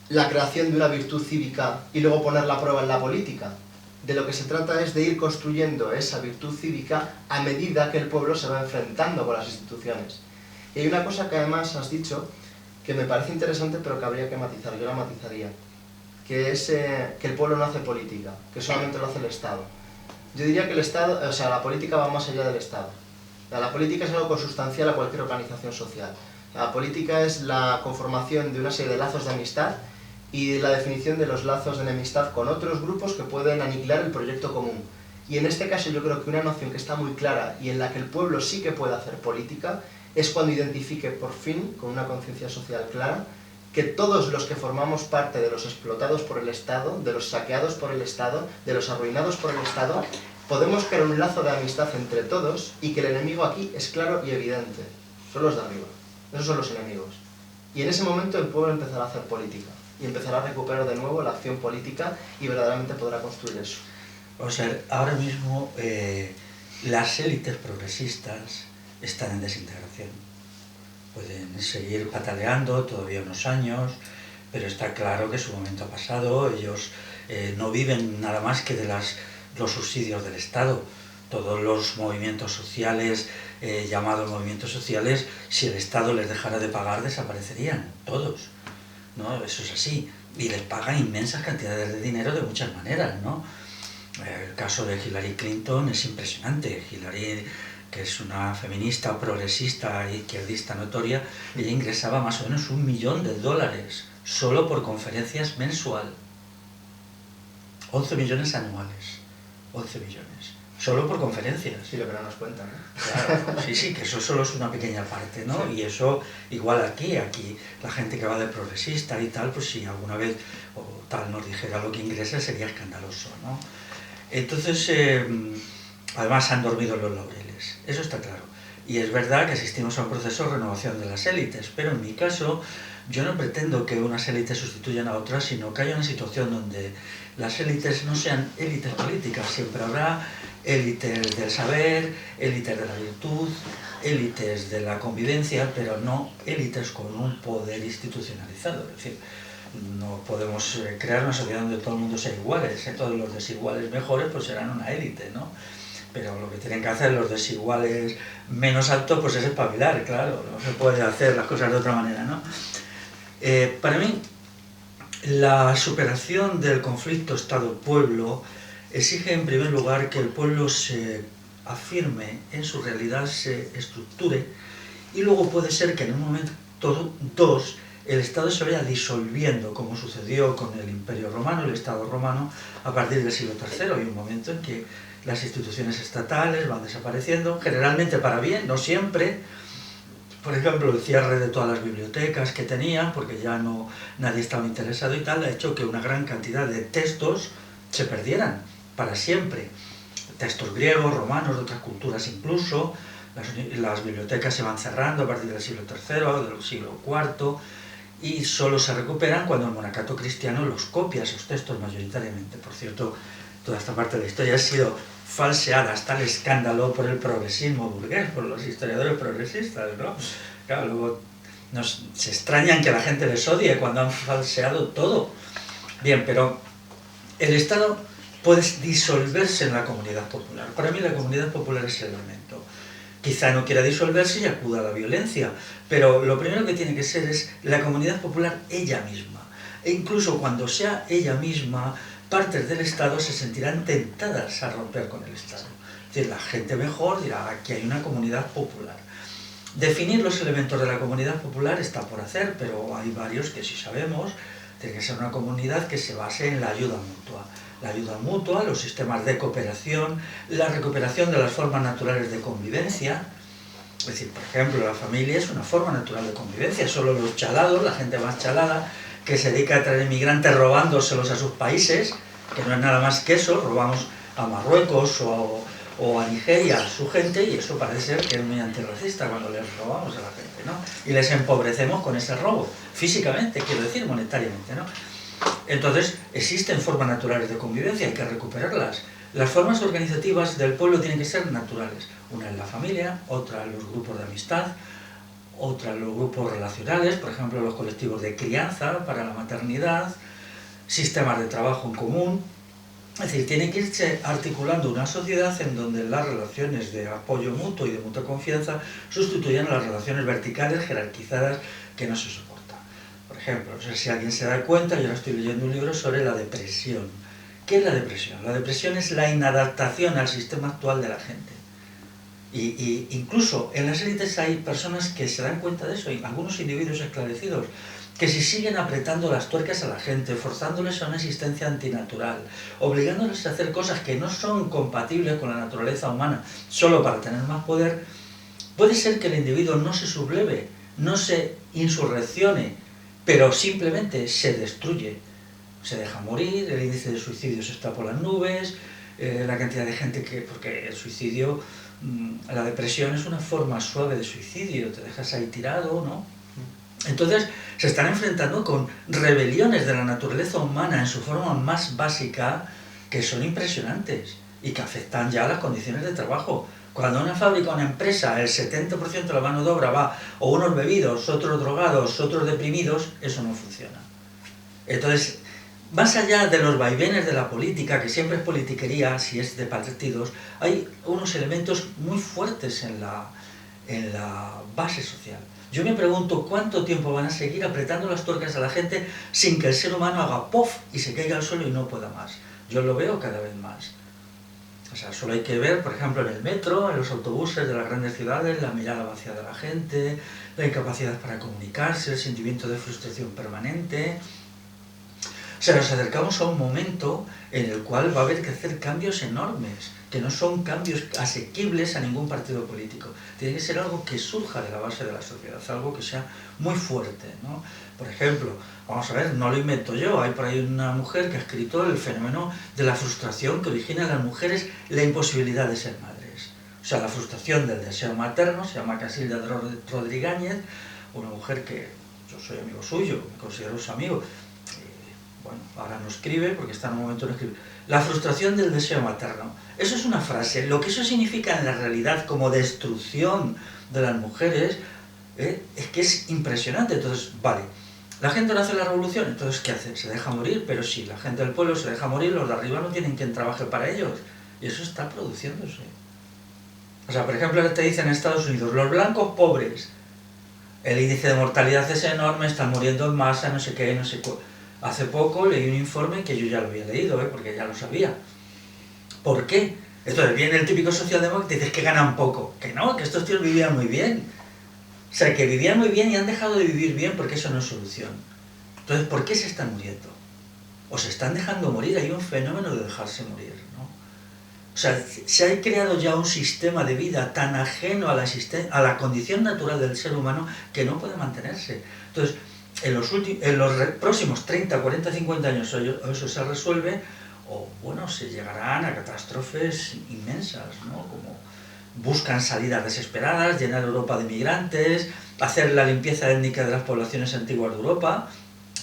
creación de una virtud cívica y luego ponerla a prueba en la política. De lo que se trata es de ir construyendo esa virtud cívica a medida que el pueblo se va enfrentando con las instituciones. Y hay una cosa que además has dicho que me parece interesante pero que habría que matizar, yo la matizaría, que es que el pueblo no hace política, que solamente lo hace el Estado. Yo diría que el Estado, o sea, la política va más allá del Estado. La política es algo consustancial a cualquier organización social. La política es la conformación de una serie de lazos de amistad y la definición de los lazos de enemistad con otros grupos que pueden aniquilar el proyecto común. Y en este caso yo creo que una noción que está muy clara y en la que el pueblo sí que puede hacer política es cuando identifique por fin, con una conciencia social clara, que todos los que formamos parte de los explotados por el Estado, de los saqueados por el Estado, de los arruinados por el Estado, podemos crear un lazo de amistad entre todos y que el enemigo aquí es claro y evidente. Son los de arriba. Esos son los enemigos. Y en ese momento el pueblo empezará a hacer política y empezará a recuperar de nuevo la acción política y verdaderamente podrá construir eso. O sea, ahora mismo las élites progresistas están en desintegración. Pueden seguir pataleando todavía unos años, pero está claro que su momento ha pasado. Ellos no viven nada más que de los subsidios del Estado. Todos los movimientos sociales, llamados movimientos sociales, si el Estado les dejara de pagar, desaparecerían, todos, ¿no? Eso es así. Y les pagan inmensas cantidades de dinero de muchas maneras, ¿no? El caso de Hillary Clinton es impresionante. Hillary, que es una feminista, progresista e izquierdista notoria, ella ingresaba más o menos $1 millón solo por conferencias mensual. 11 millones anuales. 11 millones. Solo por conferencias. Sí, lo que no nos cuentan, ¿no? Claro, sí, que eso solo es una pequeña parte, ¿no? Sí. Y eso, igual aquí la gente que va de progresista y tal, pues si alguna vez o tal nos dijera lo que ingresa sería escandaloso, ¿no? Entonces, además han dormido los laureles, eso está claro. Y es verdad que asistimos a un proceso de renovación de las élites, pero en mi caso yo no pretendo que unas élites sustituyan a otras, sino que haya una situación donde las élites no sean élites políticas, siempre habrá élites del saber, élites de la virtud, élites de la convivencia, pero no élites con un poder institucionalizado. Es decir, no podemos crear una sociedad donde todo el mundo sea iguales, todos los desiguales mejores pues serán una élite, ¿no? Pero lo que tienen que hacer los desiguales menos altos pues es espabilar, claro, no se puede hacer las cosas de otra manera, ¿no? Para mí, la superación del conflicto Estado-Pueblo exige en primer lugar que el pueblo se afirme en su realidad, se estructure, y luego puede ser que en un momento dos el Estado se vaya disolviendo, como sucedió con el Imperio Romano, el Estado romano, a partir del siglo III. Hay un momento en que las instituciones estatales van desapareciendo, generalmente para bien, no siempre. Por ejemplo, el cierre de todas las bibliotecas que tenían, porque ya no nadie estaba interesado y tal, ha hecho que una gran cantidad de textos se perdieran para siempre. Textos griegos, romanos, de otras culturas incluso. Las bibliotecas se van cerrando a partir del siglo III, del siglo IV, y solo se recuperan cuando el monacato cristiano los copia, esos textos mayoritariamente. Por cierto, toda esta parte de la historia ha sido falseada hasta el escándalo por el progresismo burgués, por los historiadores progresistas, ¿no? Claro, luego se extrañan que la gente les odie cuando han falseado todo. Bien, pero el Estado puede disolverse en la comunidad popular. Para mí la comunidad popular es el elemento. Quizá no quiera disolverse y acuda a la violencia, pero lo primero que tiene que ser es la comunidad popular ella misma. E incluso cuando sea ella misma, partes del Estado se sentirán tentadas a romper con el Estado. Es decir, la gente mejor dirá, aquí hay una comunidad popular. Definir los elementos de la comunidad popular está por hacer, pero hay varios que sí sabemos. Tiene que ser una comunidad que se base en la ayuda mutua. La ayuda mutua, los sistemas de cooperación, la recuperación de las formas naturales de convivencia. Es decir, por ejemplo, la familia es una forma natural de convivencia. Solo los chalados, la gente más chalada, que se dedica a traer inmigrantes robándoselos a sus países, que no es nada más que eso, robamos a Marruecos o a Nigeria a su gente, y eso parece ser que es muy antirracista cuando les robamos a la gente, ¿no? Y les empobrecemos con ese robo, físicamente, quiero decir, monetariamente, ¿no? Entonces, existen formas naturales de convivencia, hay que recuperarlas. Las formas organizativas del pueblo tienen que ser naturales. Una es la familia, otra los grupos de amistad, otra los grupos relacionales, por ejemplo, los colectivos de crianza para la maternidad, sistemas de trabajo en común. Es decir, tiene que irse articulando una sociedad en donde las relaciones de apoyo mutuo y de mutua confianza sustituyan a las relaciones verticales, jerarquizadas, que no se soportan. Por ejemplo, no sé si alguien se da cuenta, yo ahora estoy leyendo un libro sobre la depresión. ¿Qué es la depresión? La depresión es la inadaptación al sistema actual de la gente. Y incluso en las élites hay personas que se dan cuenta de eso, y algunos individuos esclarecidos, que si siguen apretando las tuercas a la gente, forzándoles a una existencia antinatural, obligándoles a hacer cosas que no son compatibles con la naturaleza humana, solo para tener más poder, puede ser que el individuo no se subleve, no se insurreccione, pero simplemente se destruye, se deja morir, el índice de suicidios está por las nubes, la cantidad de gente que, porque el suicidio, la depresión es una forma suave de suicidio, te dejas ahí tirado, ¿no? Entonces se están enfrentando con rebeliones de la naturaleza humana en su forma más básica, que son impresionantes y que afectan ya a las condiciones de trabajo. Cuando una fábrica o una empresa el 70% de la mano de obra va o unos bebidos, otros drogados, otros deprimidos, eso no funciona. Entonces, más allá de los vaivenes de la política, que siempre es politiquería, si es de partidos, hay unos elementos muy fuertes en la base social. Yo me pregunto cuánto tiempo van a seguir apretando las tuercas a la gente sin que el ser humano haga ¡pof! Y se caiga al suelo y no pueda más. Yo lo veo cada vez más. O sea, solo hay que ver, por ejemplo, en el metro, en los autobuses de las grandes ciudades, la mirada vacía de la gente, la incapacidad para comunicarse, el sentimiento de frustración permanente. O sea, nos acercamos a un momento en el cual va a haber que hacer cambios enormes, que no son cambios asequibles a ningún partido político. Tiene que ser algo que surja de la base de la sociedad, algo que sea muy fuerte, ¿no? Por ejemplo, vamos a ver, no lo invento yo, hay por ahí una mujer que ha escrito el fenómeno de la frustración que origina en las mujeres la imposibilidad de ser madres. O sea, la frustración del deseo materno, se llama Casilda Rodríguez, una mujer que yo soy amigo suyo, me considero su amigo. Bueno, ahora no escribe porque está en un momento de escribir. La frustración del deseo materno. Eso es una frase. Lo que eso significa en la realidad como destrucción de las mujeres es que es impresionante. Entonces, vale, la gente no hace la revolución, entonces ¿qué hace? Se deja morir, pero si la gente del pueblo se deja morir, los de arriba no tienen quien trabaje para ellos. Y eso está produciéndose. O sea, por ejemplo, te dicen en Estados Unidos, los blancos pobres, el índice de mortalidad es enorme, están muriendo en masa, no sé qué, no sé cuál. Hace poco leí un informe que yo ya lo había leído, porque ya lo sabía. ¿Por qué? Entonces viene el típico socialdemócrata y dice que ganan poco. Que no, que estos tíos vivían muy bien. O sea, que vivían muy bien y han dejado de vivir bien porque eso no es solución. Entonces, ¿por qué se están muriendo? O se están dejando morir, hay un fenómeno de dejarse morir, ¿no? O sea, se ha creado ya un sistema de vida tan ajeno a la condición natural del ser humano que no puede mantenerse. Entonces, en los próximos 30, 40, 50 años eso se resuelve, o bueno, se llegarán a catástrofes inmensas, ¿no? Como buscan salidas desesperadas, llenar Europa de migrantes, hacer la limpieza étnica de las poblaciones antiguas de Europa,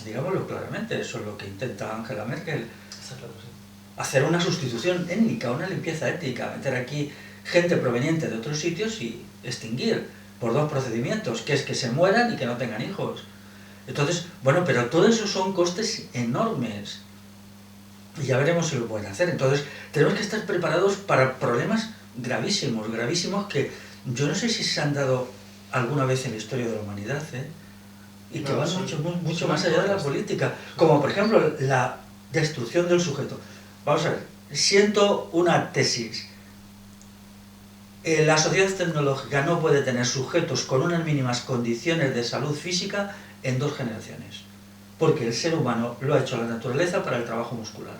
digámoslo claramente, eso es lo que intenta Angela Merkel. hacer una sustitución étnica, una limpieza étnica, meter aquí gente proveniente de otros sitios y extinguir por 2 procedimientos, que es que se mueran y que no tengan hijos. Entonces, bueno, pero todo eso son costes enormes. Y ya veremos si lo pueden hacer. Entonces, tenemos que estar preparados para problemas gravísimos, gravísimos que yo no sé si se han dado alguna vez en la historia de la humanidad, y que van mucho más allá de la política. Como, por ejemplo, la destrucción del sujeto. Vamos a ver, siento una tesis. La sociedad tecnológica no puede tener sujetos con unas mínimas condiciones de salud física en 2 generaciones, porque el ser humano lo ha hecho la naturaleza para el trabajo muscular.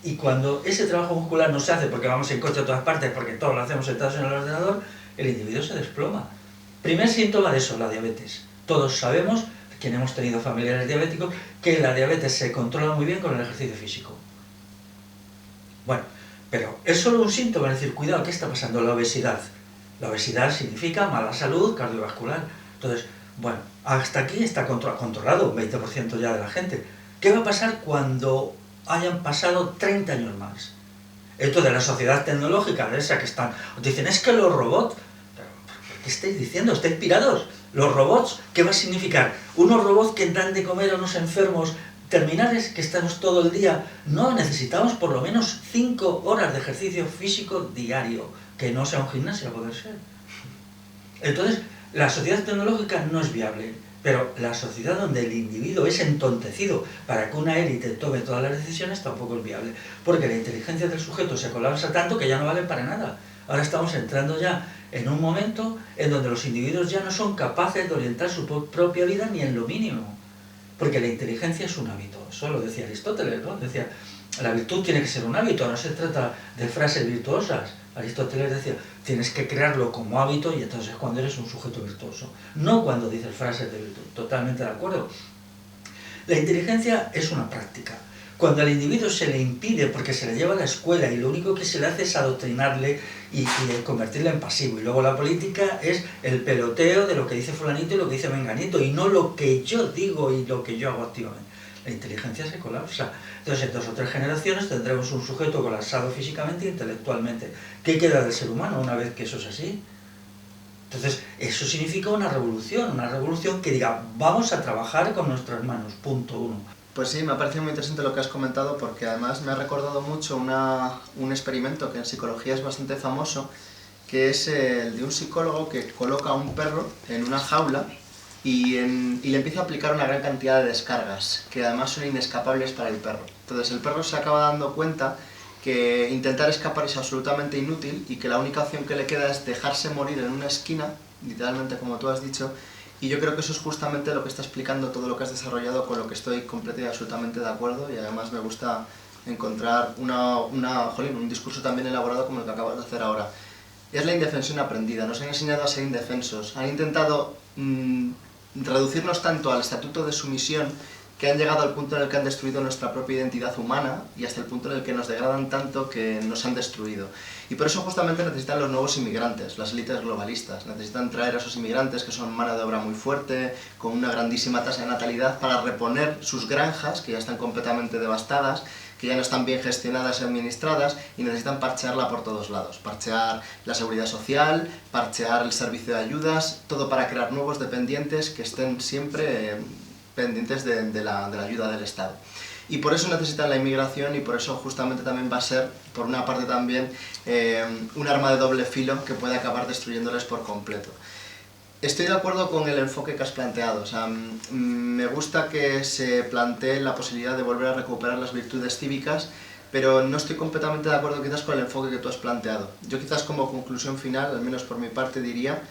Y cuando ese trabajo muscular no se hace porque vamos en coche a todas partes, porque todos lo hacemos sentados en el ordenador, el individuo se desploma. Primer síntoma de eso, la diabetes. Todos sabemos, quien hemos tenido familiares diabéticos, que la diabetes se controla muy bien con el ejercicio físico. Bueno, pero es solo un síntoma, es decir, cuidado, ¿qué está pasando? La obesidad. La obesidad significa mala salud cardiovascular. Entonces, bueno, hasta aquí está controlado un 20% ya de la gente. ¿Qué va a pasar cuando hayan pasado 30 años más? Esto de la sociedad tecnológica, de esa que están... Dicen, es que los robots... ¿Qué estáis diciendo? ¿Estáis pirados? Los robots, ¿qué va a significar? Unos robots que dan de comer a unos enfermos terminales que estamos todo el día. No, necesitamos por lo menos 5 horas de ejercicio físico diario, que no sea un gimnasio a poder ser. Entonces, la sociedad tecnológica no es viable, pero la sociedad donde el individuo es entontecido para que una élite tome todas las decisiones tampoco es viable, porque la inteligencia del sujeto se colapsa tanto que ya no vale para nada. Ahora estamos entrando ya en un momento en donde los individuos ya no son capaces de orientar su propia vida ni en lo mínimo, porque la inteligencia es un hábito. Eso lo decía Aristóteles, ¿no? Decía, la virtud tiene que ser un hábito, no se trata de frases virtuosas. Aristóteles decía, tienes que crearlo como hábito y entonces es cuando eres un sujeto virtuoso, no cuando dices frases de virtud. Totalmente de acuerdo. La inteligencia es una práctica. Cuando al individuo se le impide porque se le lleva a la escuela y lo único que se le hace es adoctrinarle y convertirle en pasivo, y luego la política es el peloteo de lo que dice fulanito y lo que dice menganito, y no lo que yo digo y lo que yo hago activamente. La inteligencia se colapsa. Entonces, en 2 o 3 generaciones tendremos un sujeto colapsado físicamente e intelectualmente. ¿Qué queda del ser humano una vez que eso es así? Entonces, eso significa una revolución que diga, vamos a trabajar con nuestras manos, punto 1. Pues sí, me ha parecido muy interesante lo que has comentado, porque además me ha recordado mucho un experimento que en psicología es bastante famoso, que es el de un psicólogo que coloca a un perro en una jaula y le empieza a aplicar una gran cantidad de descargas, que además son inescapables para el perro. Entonces el perro se acaba dando cuenta que intentar escapar es absolutamente inútil y que la única opción que le queda es dejarse morir en una esquina, literalmente como tú has dicho, y yo creo que eso es justamente lo que está explicando todo lo que has desarrollado, con lo que estoy completamente y absolutamente de acuerdo, y además me gusta encontrar un discurso también elaborado como el que acabas de hacer ahora. Es la indefensión aprendida, nos han enseñado a ser indefensos, han intentado reducirnos tanto al estatuto de sumisión que han llegado al punto en el que han destruido nuestra propia identidad humana y hasta el punto en el que nos degradan tanto que nos han destruido. Y por eso justamente necesitan los nuevos inmigrantes, las élites globalistas. Necesitan traer a esos inmigrantes que son mano de obra muy fuerte, con una grandísima tasa de natalidad, para reponer sus granjas, que ya están completamente devastadas, que ya no están bien gestionadas y administradas, y necesitan parchearla por todos lados. Parchear la seguridad social, parchear el servicio de ayudas, todo para crear nuevos dependientes que estén siempre pendientes de la ayuda del Estado. Y por eso necesitan la inmigración, y por eso justamente también va a ser, por una parte también, un arma de doble filo que puede acabar destruyéndoles por completo. Estoy de acuerdo con el enfoque que has planteado. O sea, me gusta que se plantee la posibilidad de volver a recuperar las virtudes cívicas, pero no estoy completamente de acuerdo quizás con el enfoque que tú has planteado. Yo quizás como conclusión final, al menos por mi parte, diría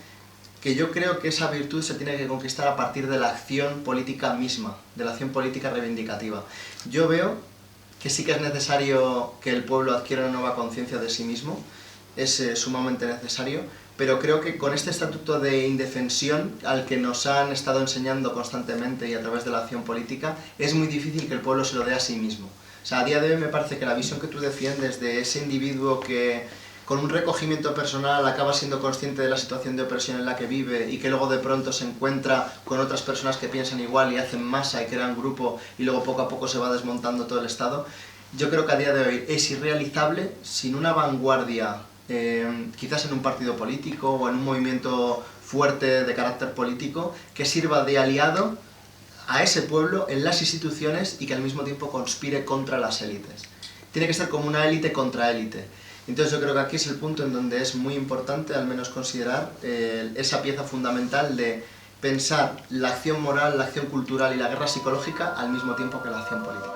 que yo creo que esa virtud se tiene que conquistar a partir de la acción política misma, de la acción política reivindicativa. Yo veo que sí que es necesario que el pueblo adquiera una nueva conciencia de sí mismo, es sumamente necesario, pero creo que con este estatuto de indefensión al que nos han estado enseñando constantemente y a través de la acción política, es muy difícil que el pueblo se lo dé a sí mismo. O sea, a día de hoy me parece que la visión que tú defiendes de ese individuo que con un recogimiento personal acaba siendo consciente de la situación de opresión en la que vive y que luego de pronto se encuentra con otras personas que piensan igual y hacen masa y crean grupo y luego poco a poco se va desmontando todo el Estado, yo creo que a día de hoy es irrealizable sin una vanguardia, quizás en un partido político o en un movimiento fuerte de carácter político, que sirva de aliado a ese pueblo en las instituciones y que al mismo tiempo conspire contra las élites. Tiene que ser como una élite contra élite. Entonces yo creo que aquí es el punto en donde es muy importante al menos considerar esa pieza fundamental de pensar la acción moral, la acción cultural y la guerra psicológica al mismo tiempo que la acción política.